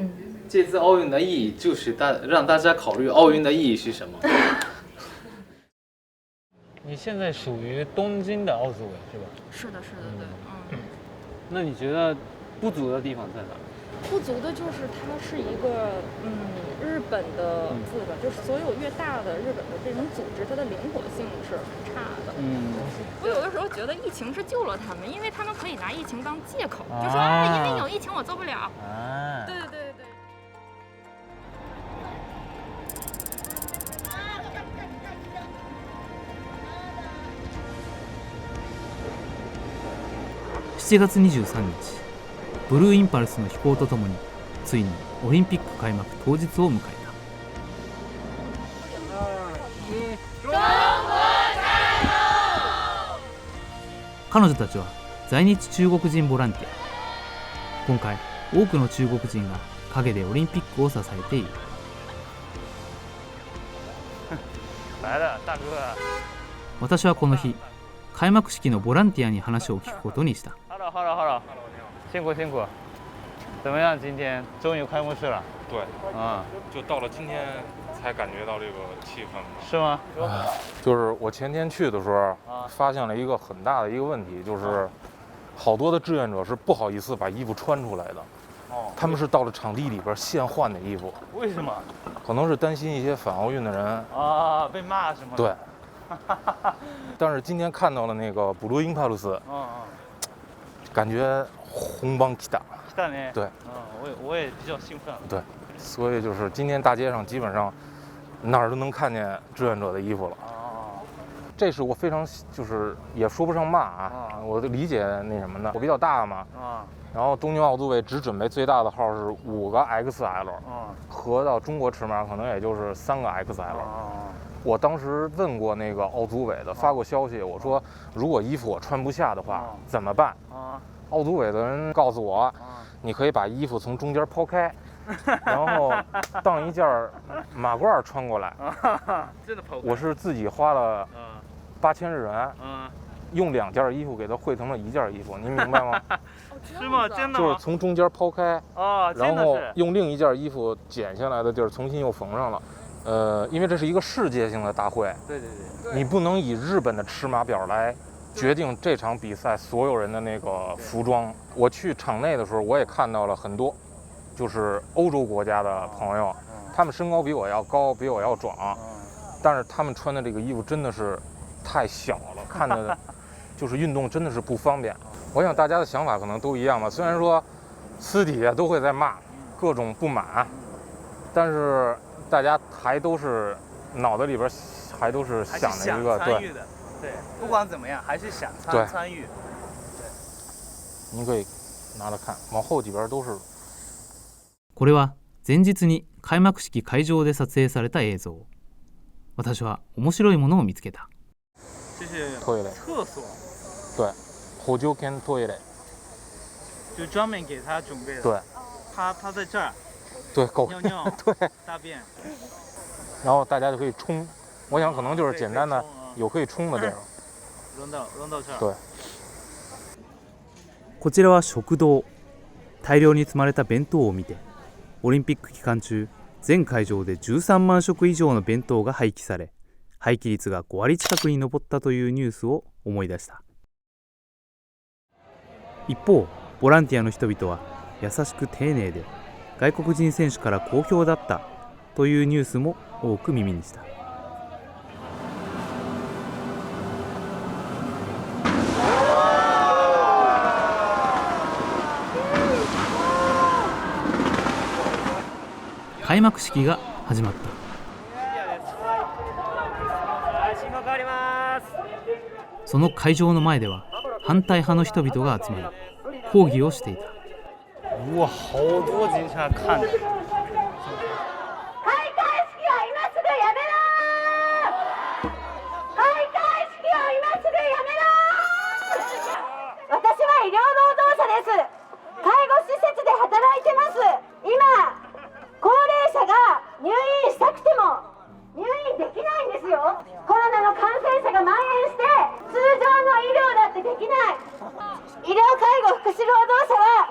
这次奥运的意义就是让大家考虑奥运的意义是什么。你现在属于东京的奥组委是吧？是的，是的，对，那你觉得不足的地方在哪？不足的就是它是一个日本的就是所有越大的日本的这种组织，它的灵活性是很差的。我有的时候觉得疫情是救了他们，因为他们可以拿疫情当借口，就说因为有疫情我做不了。对对对对。7月23日、ブルーインパルスの飛行とともについにオリンピック開幕当日を迎えた。彼女たちは在日中国人ボランティア。今回多くの中国人が陰でオリンピックを支えている。私はこの日開幕式のボランティアに話を聞くことにした。Hello， 辛苦辛苦。怎么样？今天终于开幕式了。对，就到了今天才感觉到这个气氛。是吗？就是我前天去的时候，发现了一个很大的一个问题，就是好多的志愿者是不好意思把衣服穿出来的。他们是到了场地里边现换的衣服。为什么？可能是担心一些反奥运的人被骂是吗？对。但是今天看到了那个ブルーインパルス，感觉红帮来たね。对，我也比较兴奋。对，所以就是今天大街上基本上哪儿都能看见志愿者的衣服了。这是我非常就是也说不上骂我的理解那什么的，我比较大嘛然后东京奥组委只准备最大的号是5个 XL，合到中国尺码可能也就是3个 XL。我当时问过那个奥组委的，发过消息，我说如果衣服我穿不下的话怎么办？奥组委的人告诉我，你可以把衣服从中间抛开，然后当一件马褂穿过来。真的抛开？我是自己花了8000日元，用2件衣服给它汇成了1件衣服，您明白吗？是吗？真的吗？就是从中间抛开，然后用另一件衣服剪下来的地儿重新又缝上了。因为这是一个世界性的大会，对，你不能以日本的尺码表来决定这场比赛所有人的那个服装。我去场内的时候，我也看到了很多，就是欧洲国家的朋友，他们身高比我要高，比我要壮，但是他们穿的这个衣服真的是太小了，看着就是运动真的是不方便。我想大家的想法可能都一样吧，虽然说私底下都会在骂各种不满，但是大家还都是脑子里边还都是想着一个对，不管怎么样还是想参与。你可以拿着看，往后几边都是。これは前日に開幕式会場で撮影された映像。私は面白いものを見つけた。这是トイレ。厕所。对，補助犬トイレ。就专门给他准备的。对。他在这儿。对，狗尿尿，对，大便，然后大家就可以冲。我想可能就是简单的有可以冲的地方。扔到这儿。对。こちらは食堂。大量に積まれた弁当を見て、オリンピック期間中、全会場で13万食以上の弁当が廃棄され、廃棄率が5割近くに上ったというニュースを思い出した。一方、ボランティアの人々は優しく丁寧で、外国人選手から好評だったというニュースも多く耳にした。開幕式が始まった。その会場の前では反対派の人々が集まり抗議をしていた。哇，好多警察看着。私は医療労働者です。介護施設で働いてます。今者が入院したくても入院できないんですよ。コロナの感染者が蔓延して通常の医療だってできない。医療介護福祉労働者は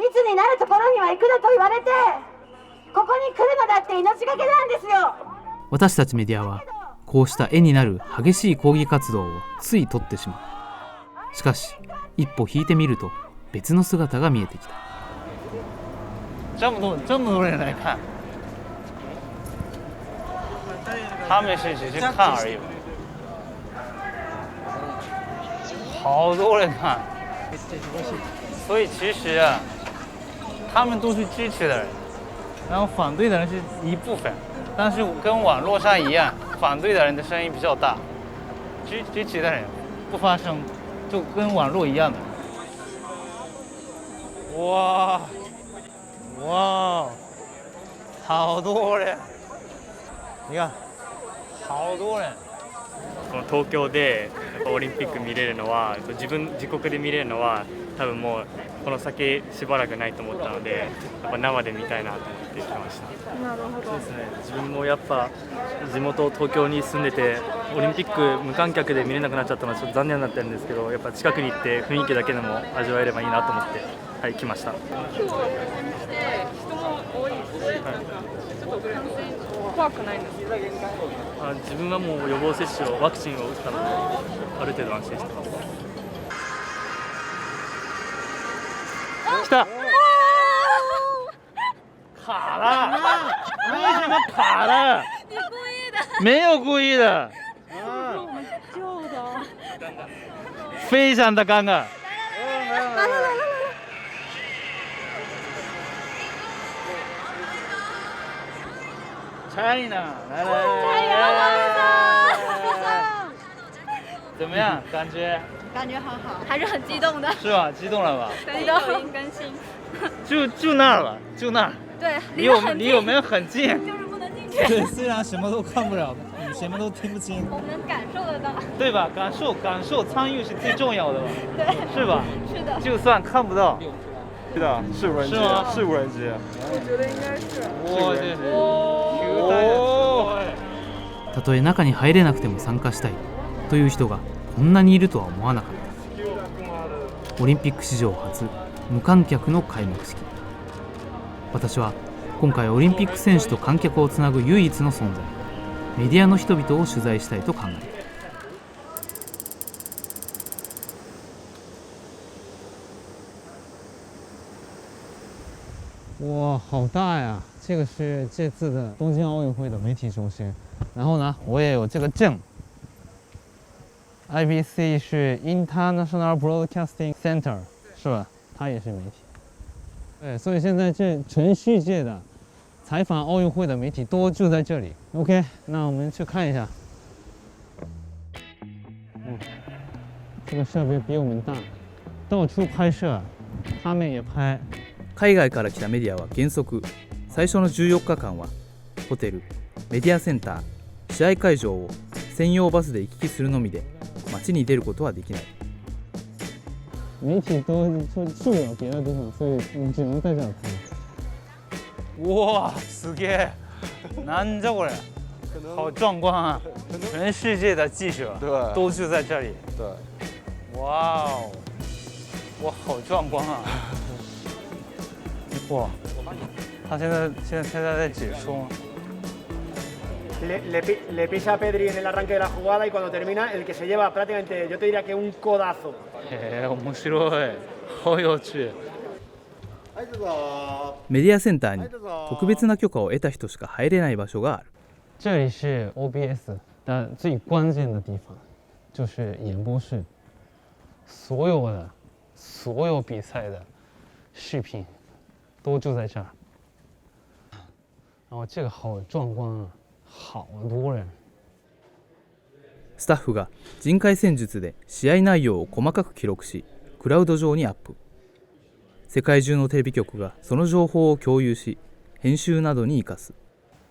密になるところには行くなと言われてここに来るのだって命がけなんですよ。私たちメディアはこうした絵になる激しい抗議活動をつい撮ってしまう。しかし一歩引いてみると別の姿が見えてきた。这么多人来看，他们是只是看而已。好多人看，所以其实啊，他们都是支持的人，然后反对的人是一部分，但是跟网络上一样，反对的人的声音比较大，支持的人不发声，就跟网络一样的。哇！哇，好多人！你看，好多人。この東京でオリンピック見れるのは自国で見れるのは多分もうこの先しばらくないと思ったのでやっぱ生で見たいなと思って来ました。なるほど。そうですね。自分もやっぱ地元東京に住んでてオリンピック無観客で見れなくなっちゃったのはちょっと残念になってるんですけど、やっぱ近くに行って雰囲気だけでも味わえればいいなと思ってはい来ました。今日はして人も多いし、ちょっと感染怖くないんですか？自分はもう予防接種をワクチンを打ったのである程度安心してます。来た！卡了！为什么卡了？你故意的？没有故意的，我们救的。非常的尴尬。China， 来，怎么样？感觉很好，还是很激动的。是吧？激动了吧？激动，更新。就那儿吧，就那儿。对，离我们很近。就是不能进去。对，虽然什么都看不了，什么都听不清。我们能感受得到。对吧？感受参与是最重要的吧？对。是吧？是的。就算看不到。是的，是无人机，是无人机。我觉得应该是。哇，这是。たとえ中に入れなくても参加したいという人がこんなにいるとは思わなかった。オリンピック史上初無観客の開幕式。私は今回オリンピック選手と観客をつなぐ唯一の存在、メディアの人々を取材したいと考えた。哇，好大呀！这个是这次的东京奥运会的媒体中心。然后呢，我也有这个证。IBC 是 International Broadcasting Center， 是吧？它也是媒体。对，所以现在这全世界的采访奥运会的媒体都住在这里。OK， 那我们去看一下。这个设备比我们大，到处拍摄，他们也拍。海外から来たメディアは原則最初の14日間はホテル、メディアセンター、試合会場を専用バスで行き来するのみで街に出ることはできない。媒体都去不了别的地方，所以你只能在这儿拍。哇，すげえ！なんじゃこれ？好壮观啊！全世界的记者都住在这里。对。哇哦！哇，好壮观啊！哇，他现在在解说。Le pisa a Pedri en el arranque de la jugada y cuando termina el que se lleva prácticamente, yo te diría que un codazo. 面白い。好有趣。メディアセンターに特別な許可を得た人しか入れない場所がある。这里是 OBS 的最关键的地方，就是演播室，所有比赛的视频都就在这儿。然后这个好壮观啊，好多人。スタッフが人海戦術で試合内容を細かく記録し、クラウド上にアップ。世界中のテレビ局がその情報を共有し、編集などに生かす。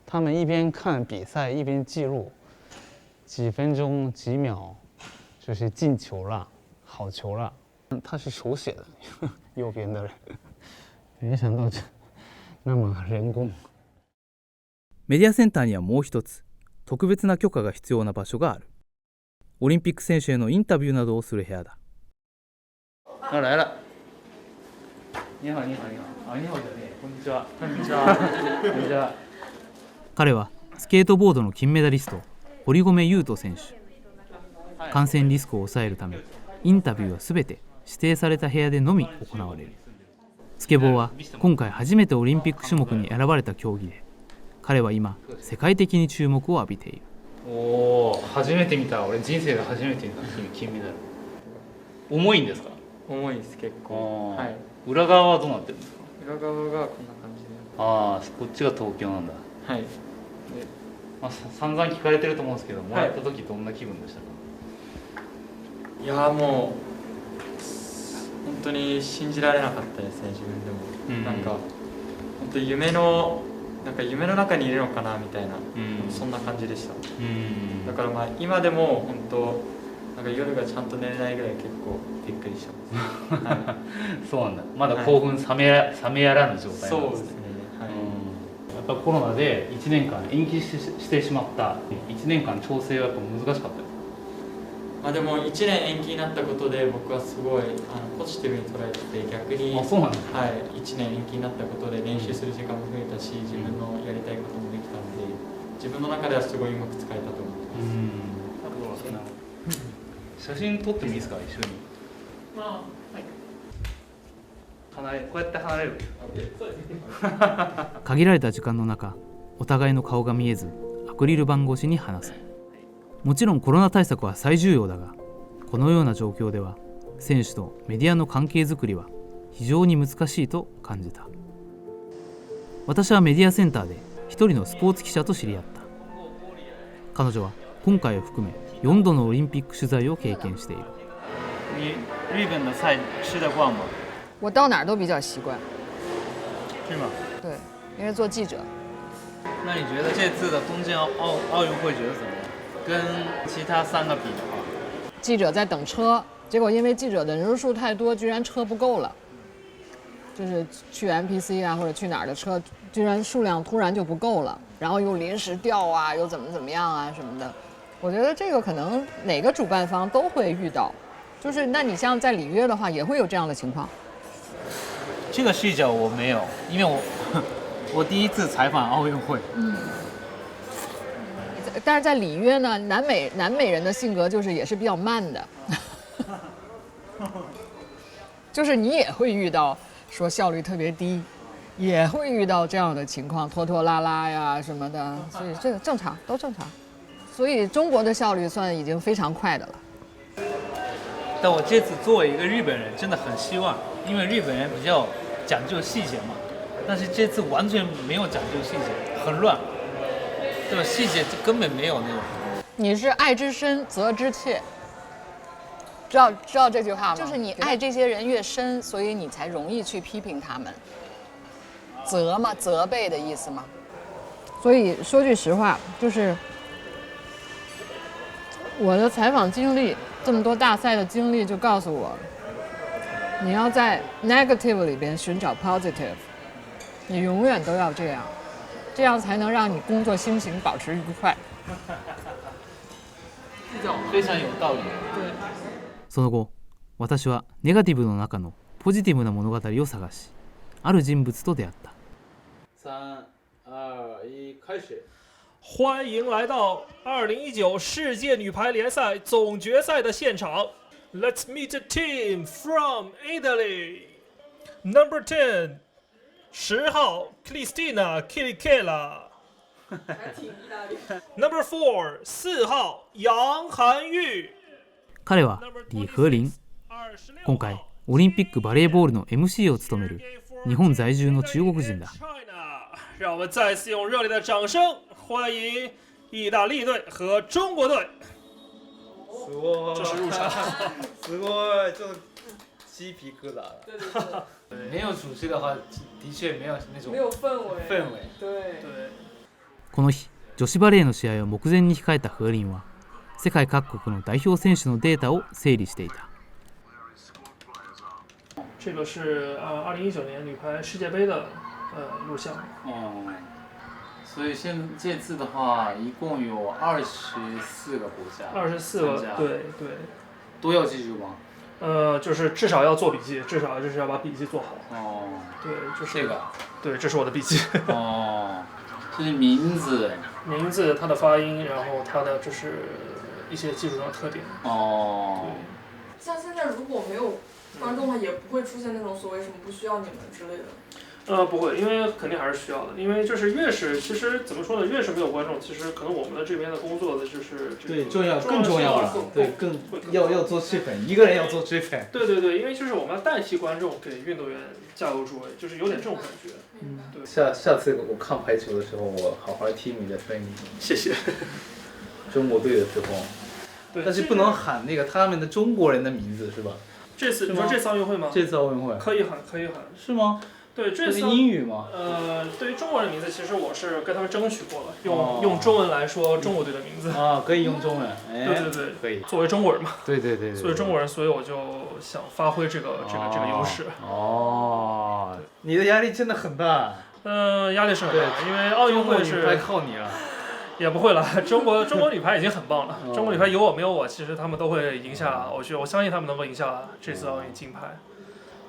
他们一边看比赛一边记录，几分钟几秒，就是进球了，好球了。他是手写的，右边的人，没想到这那么人工。メディアセンターにはもう一つ特別な許可が必要な場所がある。オリンピック選手へのインタビューなどをする部屋だ。来了。你好，你好，你好。你好じゃねえ。こんにちは。こんにちは。こんにちは。彼はスケートボードの金メダリスト、堀米雄斗選手。感染リスクを抑えるため、インタビューはすべて指定された部屋でのみ行われる。スケボーは今回初めてオリンピック種目に選ばれた競技で、彼は今世界的に注目を浴びている。おお、初めて見た。俺人生で初めて見た金メダル。重いんですか？重いです結構。はい。裏側はどうなってるんですか？裏側がこんな感じで。ああ、こっちが東京なんだ。はい。で、散々聞かれてると思うんですけど、もらった時どんな気分でしたか？いやもう本当に信じられなかったですね、自分でも。なんか本当夢の中にいるのかなみたいな、そんな感じでした。だからまあ今でも本当なんか夜がちゃんと寝れないぐらい結構びっくりしてます。はい、そうなんだ。まだ興奮冷めやらぬ状態なんですね。そうですね。はい。やっぱコロナで1年間延期してしまった。1年間調整はやっぱ難しかったです。まあでも1年延期になったことで僕はすごいポジティブに捉えてて、逆にそうなんですか？はい、1年延期になったことで練習する時間も増えたし、自分のやりたいこともできたので、自分の中ではすごいうまく使えたと思ってます。写真撮ってもいいですか、一緒に。まあ、はい。こうやって離れる。限られた時間の中、お互いの顔が見えずアクリル板越しに話す。もちろんコロナ対策は最重要だが、このような状況では選手とメディアの関係づくりは非常に難しいと感じた。私はメディアセンターで一人のスポーツ記者と知り合った。彼女は今回を含め4度のオリンピック取材を経験している。你日本的菜吃得惯吗？我到哪儿都比较习惯。是吗？对，因为做记者。那你觉得这次的东京奥运会觉得怎么样？跟其他3个比的话，记者在等车，结果因为记者的人数太多，居然车不够了。就是去 MPC 啊或者去哪儿的车，居然数量突然就不够了，然后又临时调啊，又怎么样啊什么的。我觉得这个可能哪个主办方都会遇到，就是那你像在里约的话，也会有这样的情况。这个视角我没有，因为我第一次采访奥运会。但是在里约呢，南美人的性格就是也是比较慢的，就是你也会遇到说效率特别低，也会遇到这样的情况，拖拖拉拉呀什么的，所以这个正常，都正常。所以中国的效率算已经非常快的了。但我这次作为一个日本人，真的很希望，因为日本人比较讲究细节嘛，但是这次完全没有讲究细节，很乱。对吧？细节根本没有那种。你是爱之深责之切，知道这句话吗？就是你爱这些人越深，所以你才容易去批评他们。责嘛，责备的意思嘛。所以说句实话，就是我的采访经历，这么多大赛的经历，就告诉我，你要在 negative 里边寻找 positive， 你永远都要这样。这样才能让你工作心情保持愉快。非常有道理。その後、私はネガティブの中のポジティブな物語を探し、ある人物と出会った。3、2、1，开始。欢迎来到2019世界女排联赛总决赛的现场。Let's meet a team from Italy. Number 10. 10号 Cristina Chilicella Number 4 4号楊涵玉。彼は李和林。今回オリンピックバレーボールの MC を務める日本在住の中国人だ。让我们再次用热烈的掌声欢迎意大利队和中国队。すごい。这是入场。すごい，就鸡皮疙瘩了。对对对。没有主席的话，的确没有那种没有氛围。氛围。对。この日、女子バレーの試合を目前に控えた風鈴は、世界各国の代表選手のデータを整理していた。这个是2019年女排世界杯的录像。所以这次的话，一共有24个国家。24个，对对。都要记住吗？就是至少要做笔记，至少就是要把笔记做好。哦。对，就是这个。对，这是我的笔记。哦。这是名字。名字，它的发音，然后它的就是一些技术上的特点。哦。对。像现在如果没有观众的话，也不会出现那种所谓什么不需要你们之类的。不会，因为肯定还是需要的。因为就是越是，其实怎么说呢，越是没有观众，其实可能我们的这边的工作的就是对更重要了，对更要做追粉，一个人要做追粉。对对对，因为就是我们要代替观众给运动员加油助威，就是有点这种感觉。对。下次我看排球的时候，我好好听你的声音。谢谢。中国队的时候。对。但是不能喊那个他们的中国人的名字是吧？你说这次奥运会吗？这次奥运会。可以喊。是吗？对，这是英语吗？对于中国人的名字，其实我是跟他们争取过了，用中文来说中国队的名字。啊，可以用中文。对，可以。作为中国人嘛。对。作为中国人，所以我就想发挥这个优势。哦。你的压力真的很大。压力是很大，因为奥运会是。中国女排靠你了。也不会了，中国女排已经很棒了。中国女排有我没有我，其实他们都会赢下。我相信他们能够赢下这次奥运金牌。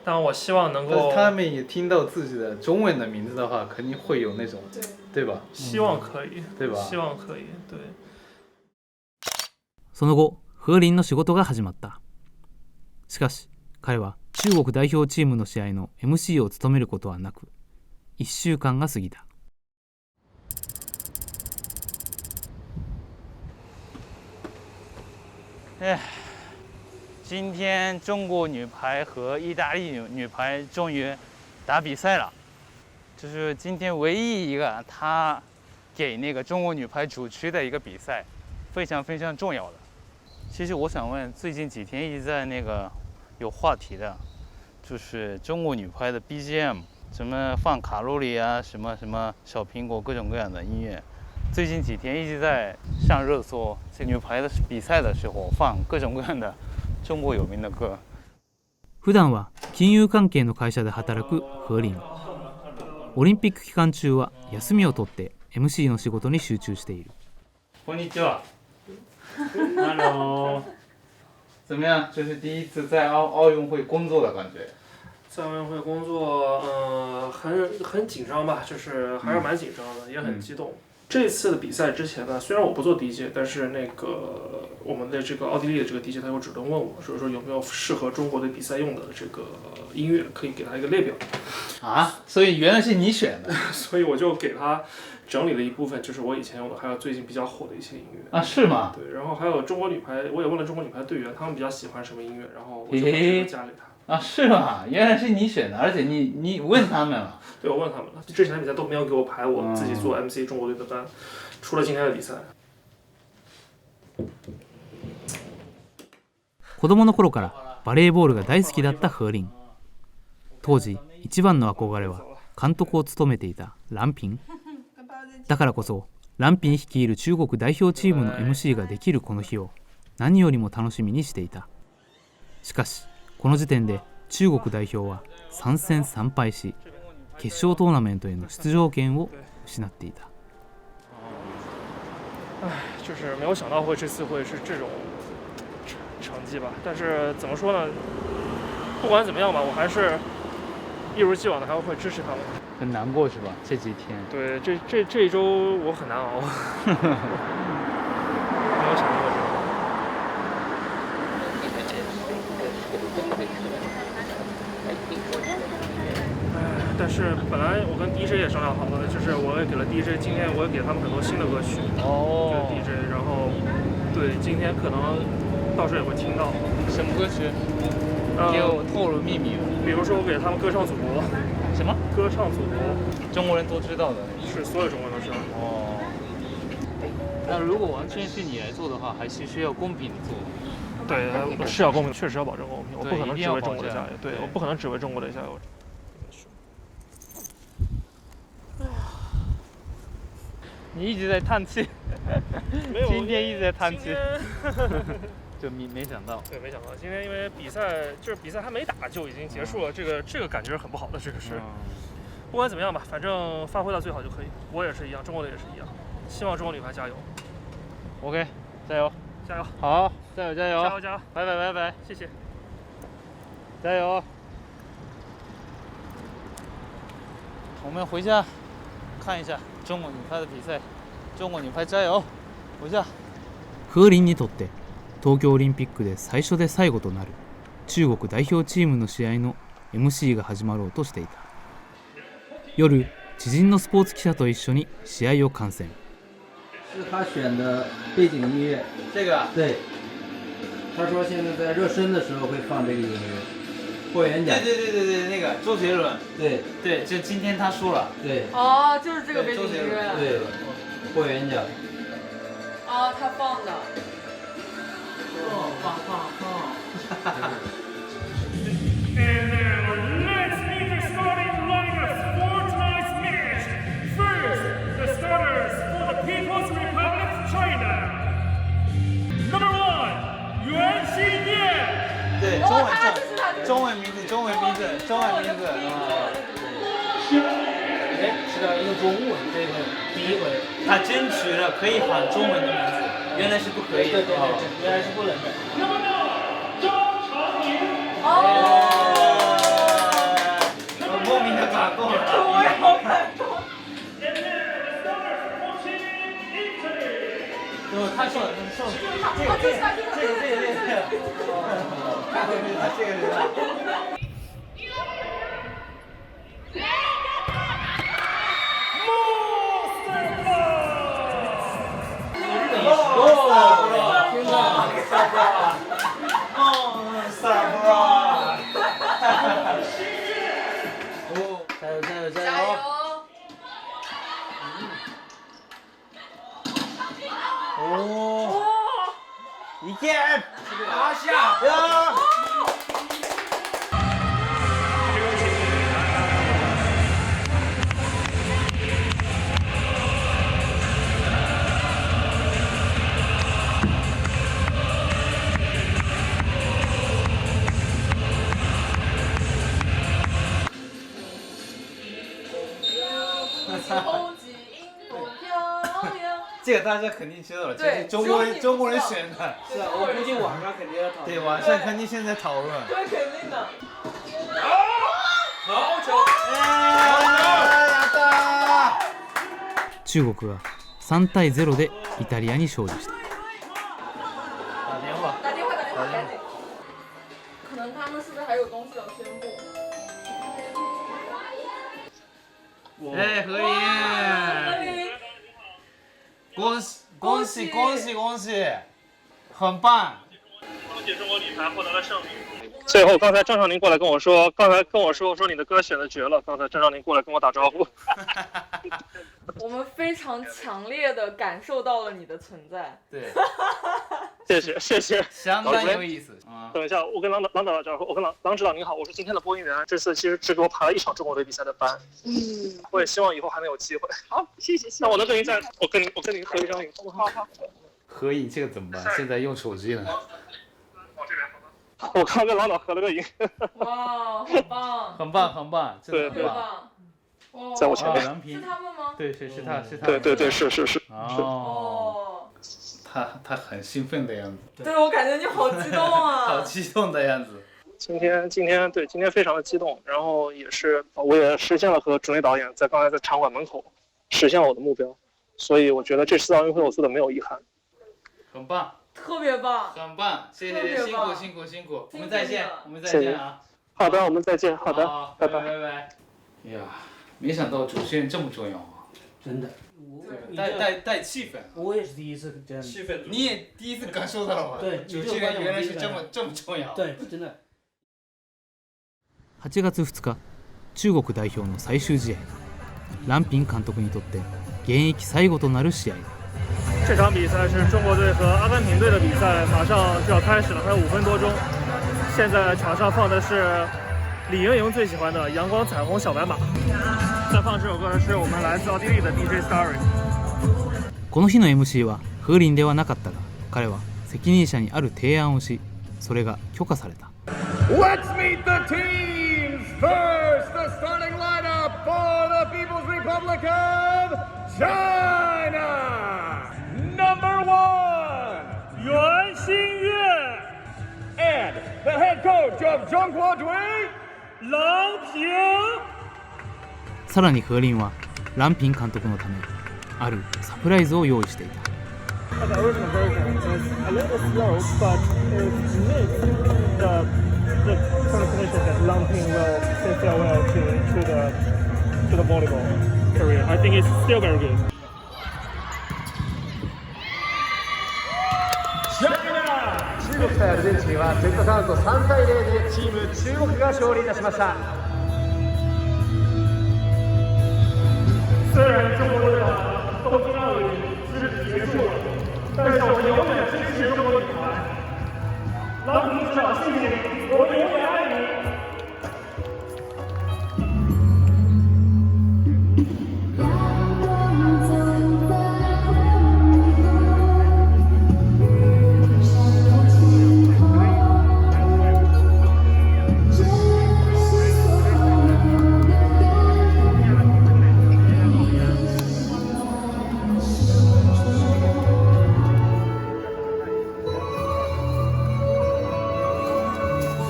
但我希望能够。他们也听到自己的中文的名字的话，肯定会有那种，对吧？希望可以，对吧？希望可以，对。その後、風鈴の仕事が始まった。しかし、彼は中国代表チームの試合の MC を務めることはなく、1週間が過ぎた。今天中国女排和意大利女排终于打比赛了，就是今天唯一一个他给那个中国女排主持的一个比赛，非常非常重要的。其实我想问，最近几天一直在那个有话题的，就是中国女排的 BGM， 什么放卡路里啊，什么小苹果，各种各样的音乐。最近几天一直在上热搜，在女排的比赛的时候放各种各样的中国有名的歌。普段は金融関係の会社で働く風鈴。オリンピック期間中は休みを取って MC の仕事に集中している。こんにちは。Hello。怎么样？这是第一次在奥运会工作的感觉。在奥运会工作，很紧张吧，就是还是蛮紧张的，也很激动。这次的比赛之前呢，虽然我不做 DJ， 但是那个我们的这个奥地利的这个 DJ 他又主动问我，说有没有适合中国队比赛用的这个音乐，可以给他一个列表。啊，所以原来是你选的。所以我就给他整理了一部分，就是我以前用的，还有最近比较火的一些音乐。啊，是吗？对，然后还有中国女排，我也问了中国女排队员，他们比较喜欢什么音乐，然后我就把这个加给他。啊，是吗？原来是你选的，而且你问他们了。对，我问他们了。之前的比赛都没有给我排，我自己做 MC 中国队的班，除了今天的比赛。子供の頃からバレーボールが大好きだった風鈴。当時一番の憧れは監督を務めていたランピン。だからこそランピン率いる中国代表チームの MC ができるこの日を何よりも楽しみにしていた。しかしこの時点で中国代表は3戦3敗し、決勝トーナメントへの出場権を失っていた。就是没有想到这次会是这种成绩吧。但是怎么说呢？不管怎么样吧，我还是一如既往的还会支持他们。很难过是吧？这几天。对，这一周我很难熬。没有想到过这个。但是本来我跟 DJ 也商量好了的，就是我也给了 DJ， 今天我也给他们很多新的歌曲。哦。就 DJ， 然后对，今天可能到时候也会听到。什么歌曲？给我透露秘密。比如说我给他们歌唱祖国。什么？歌唱祖国。中国人都知道的。是，所有中国人都知道。哦。那如果完全是你来做的话，还是需要公平做。对，是要公平，确实要保证公平。我不可能只为中国的加油，对，我不可能只为中国的加油。你一直在叹气，今天一直在叹气，就没想到。对，没想到今天因为比赛还没打就已经结束了，这个感觉是很不好的，这个是。不管怎么样吧，反正发挥到最好就可以。我也是一样，中国队也是一样。希望中国女排加油。OK， 加油，加油！好，加油，加油，加油，加油！拜拜，拜拜，谢谢，加油！我们回家看一下中国女排的比赛。中国女排加油！回家。風鈴にとって東京オリンピックで最初で最後となる中国代表チームの試合の MC が始まろうとしていた。夜、知人のスポーツ記者と一緒に試合を観戦。是他选的背景音乐。这个？对。他说现在在热身的时候会放这个音乐。霍元甲。对，那个周杰伦。对，就今天他输了。对。哦，就是这个背景音乐。对，霍元甲。啊，他放的。放。And now let's meet the starting lineups for tonight's match. First, the starters for the People's Republic of China. Number 1, Yuan Xinyan. 对，中文名字。哎，是的，用中文，这回第一回。他争取了可以喊中文的名字，原来是不可以。对，原来是不能的。我莫名的感动了。我也好感动。他说的是这个，看回去他这个人。加油！一剑拿下！这个大家肯定知道了，这是中国人选的。是啊，我估计网上肯定要讨论。对，网上肯定现在讨论。对，肯定的。好球！中国は3対0でイタリアに勝利した。打电话，赶紧。可能他们是不是还有东西要宣布？哎，何林！恭喜！很棒！恭喜中国女排获得了胜利。最后，刚才张少宁过来跟我说，说你的歌选的绝了。刚才张少宁过来跟我打招呼。我们非常强烈的感受到了你的存在。对，谢谢，相当有意思。等一下，我跟郎导打招呼。我跟郎指导您好，我是今天的播音员。这次其实只给我排了一场中国队比赛的班。我也希望以后还能有机会。好，谢谢。那我能跟您我跟您合一张影。好。合影这个怎么办？现在用手机了。我刚跟郎导合了个影。哇，很棒，真的很棒。在我前面。是他们吗？对，是他。对，是。哦。他很兴奋的样子。对，我感觉你好激动啊！好激动的样子。今天非常的激动，然后我也实现了和主内导演刚才在场馆门口实现了我的目标，所以我觉得这次奥运会我做的没有遗憾。很棒。特别棒，很棒，谢谢，辛苦，我们再见啊！好的，我们再见，好的，拜拜。呀，没想到主持人这么重要啊！真的，带气氛。我也是第一次这样。气氛，你也第一次感受到了吗？对，主持人原来是这么重要。对，真的。8月2日、中国代表の最終試合。藍彬監督にとって現役最後となる試合。这场比赛是中国队和阿根廷队的比赛，马上就要开始了，还有5分多钟。现在场上放的是李盈莹最喜欢的《阳光彩虹小白马》。在放这首歌的是我们来自奥地利的 DJ Starry。この日の MC は風鈴ではなかったが、彼は責任者にある提案をし、それが許可された。Let's meet the teams. First, the starting lineup for Republic of China. Number 1, Yuan Xingyue. And the head coach of 中国队郎平。さらに風鈴はランピン監督のためあるサプライズを用意していた。The original version is a little slow, but it's mixed the sort of conditions that Lang Ping will say farewell to the volleyball career. I think it's still very good. China! 中国対アルゼンチンはセットカウント3対0でチーム中国が勝利いたしました。虽然中国队的东京奥运是结束了，但是我们永远支持中国女排。郎平指导，谢谢你，我们永远爱你。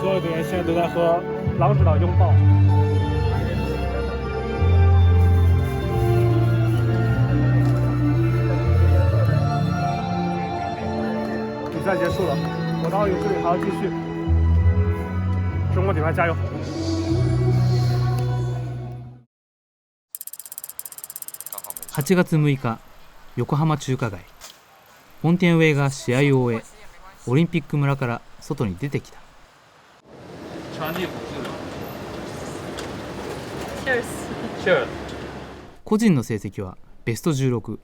所有队员现在都在和郎指导拥抱。比赛结束了，我的奥运之旅还要继续。中国女排加油！ 8月6日、横浜中華街。フォンテンウェイが試合を終え、オリンピック村から外に出てきた。個人の成績はベスト16。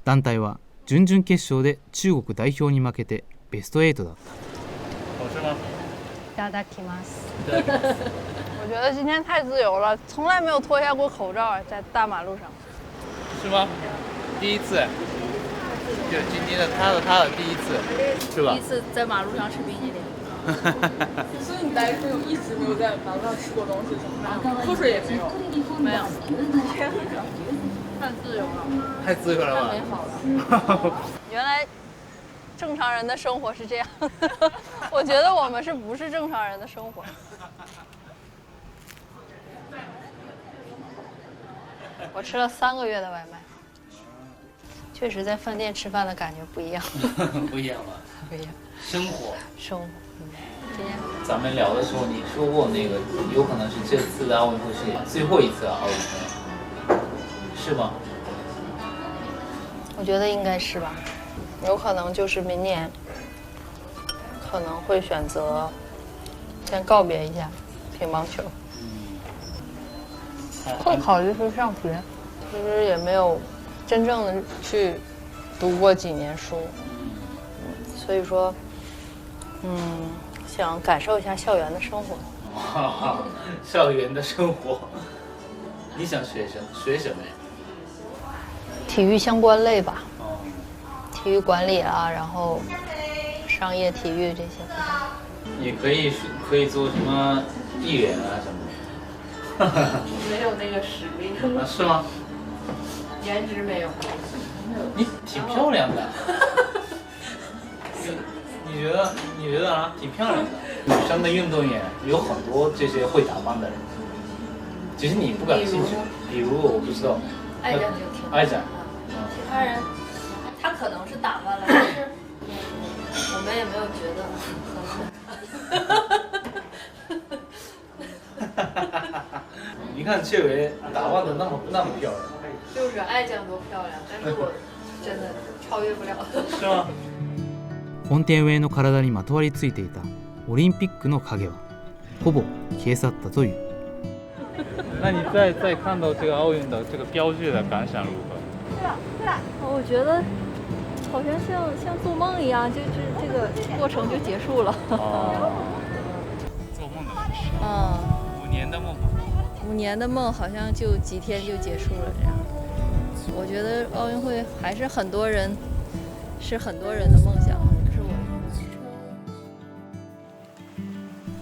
団体は準々決勝で中国代表に負けてベスト8だった。いただきます。我觉得今天太自由了，从来没有脱下过口罩，在大马路上。是吗？第一次，就今天的他的第一次，是吧？第一次在马路上吃冰淇淋。所以你来说一直没有在马路上吃过东西是吗？喝水也没有，没有。太自由了。太自由了吧？太美好了。原来正常人的生活是这样的，我觉得我们是不是正常人的生活？我吃了3个月的外卖，确实在饭店吃饭的感觉不一样。不一样吧？不一样。生活。生活。今天咱们聊的时候，你说过那个有可能是这次的奥运会是最后一次奥运会，是吗？我觉得应该是吧，有可能就是明年，可能会选择先告别一下乒乓球。会考虑去上学，其实也没有真正的去读过几年书，所以说，想感受一下校园的生活。校园的生活，你想学什么呀？体育相关类吧，体育管理啊，然后商业体育这些。也可以做什么艺人啊什么的。没有那个实力。啊，是吗？颜值没有。你挺漂亮的。你觉得啊？挺漂亮的。女生的运动员有很多这些会打扮的人，只是你不感兴趣。比如我不知道。爱战就挺。爱战。其他人，他可能是打扮了，但是我们也没有觉得很。你看谢维打扮的那么漂亮，就是爱酱多漂亮，但是我真的超越不了。是吗？フォンテンウェイの体にまとわりついていたオリンピックの影はほぼ消え去ったという。那你再看到这个奥运的这个标志的感想如何？我觉得好像像做梦一样，就是这个过程就结束了。做梦的5年的梦。5年的梦好像就几天就結束了这样。我覺得奧運會還是很多人的夢想，不是我。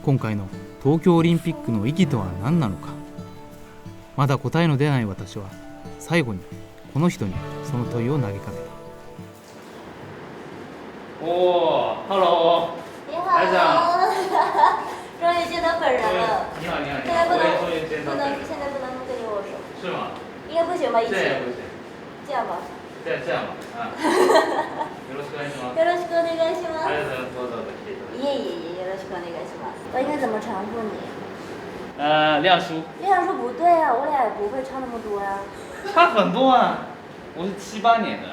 今回の東京オリンピックの意義とは何なのか。まだ答えの出ない私は最後にこの人にその問いを投げかけた。哦 ，Hello，你好，台长，终于见到本人了。你好，你好，现在不能，我也终于见到本人，现在不能跟你握手。是吗？应该不行吧？一起。这也不行。这样吧。这样吧，啊。よろしくお願いします。よろしくお願いします。ありがとうございます。いえいえいえ、よろしくお願いします。我应该怎么称呼你？亮叔。亮叔不对啊，我俩也不会差那么多呀。差很多啊，我是78年的。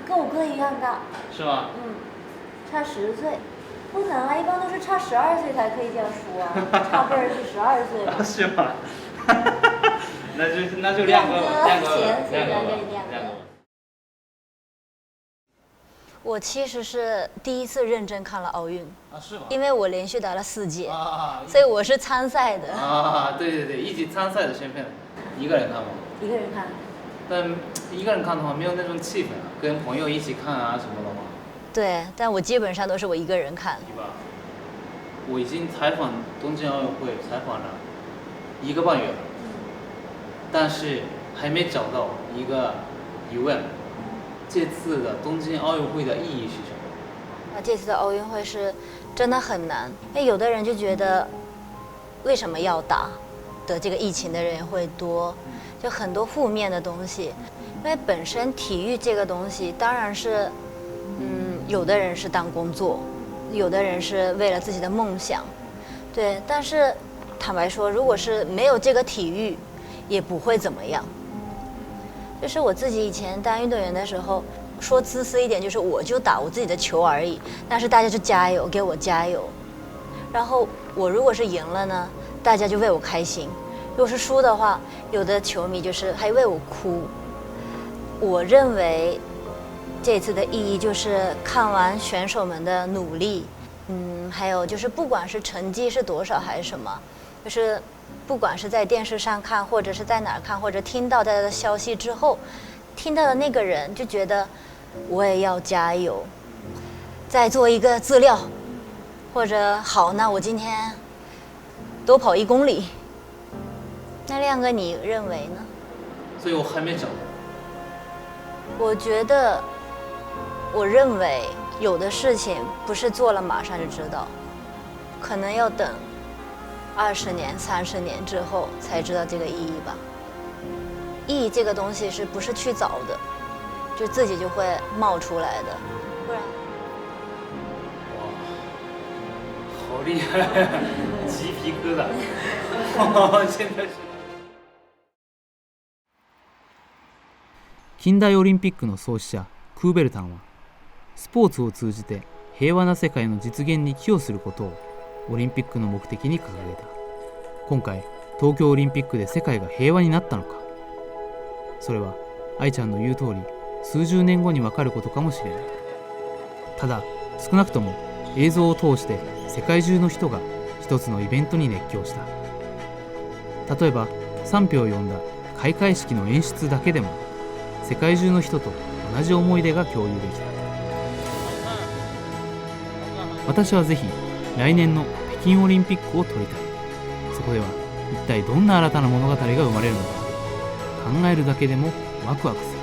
跟我哥一样大。是吗？嗯，差10岁。不能啊，一般都是差12岁才可以叫叔啊，差辈儿是12岁嘛。是吗？那就亮哥吧。我其实是第一次认真看了奥运是吗？因为我连续打了4届所以我是参赛的对，一级参赛的身份，一个人看吗？一个人看。但一个人看的话，没有那种气氛啊，跟朋友一起看啊什么的吗？对，但我基本上都是我一个人看。我已经采访东京奥运会采访了1个半月了，但是还没找到一个疑问。这次的东京奥运会的意义是什么？这次的奥运会是真的很难，因为有的人就觉得为什么要打的这个疫情的人会多，就很多负面的东西。因为本身体育这个东西当然是，有的人是当工作，有的人是为了自己的梦想，对。但是坦白说，如果是没有这个体育，也不会怎么样。就是我自己以前当运动员的时候，说自私一点，就是我就打我自己的球而已，但是大家就加油，给我加油。然后我如果是赢了呢，大家就为我开心；如果是输的话，有的球迷就是还为我哭。我认为这次的意义就是看完选手们的努力，还有就是不管是成绩是多少还是什么，就是不管是在电视上看，或者是在哪儿看，或者听到大家的消息之后，听到的那个人就觉得我也要加油，再做一个资料，或者好，那我今天多跑1公里。那亮哥，你认为呢？所以我还没找。我觉得，我认为有的事情不是做了马上就知道，可能要等20年、30年之后才知道这个意义吧。意义这个东西是不是去找的，就自己就会冒出来的，不然。好厉害，鸡皮疙瘩，现在是。近代オリンピックの創始者クーベルタンは、スポーツを通じて平和な世界の実現に寄与することをオリンピックの目的に掲げた。今回東京オリンピックで世界が平和になったのか、それは愛ちゃんの言う通り数十年後に分かることかもしれない。ただ少なくとも映像を通して世界中の人が一つのイベントに熱狂した。例えば賛否を呼んだ開会式の演出だけでも世界中の人と同じ思い出が共有できた。私はぜひ来年の北京オリンピックを撮りたい。そこでは一体どんな新たな物語が生まれるのか、考えるだけでもワクワクする。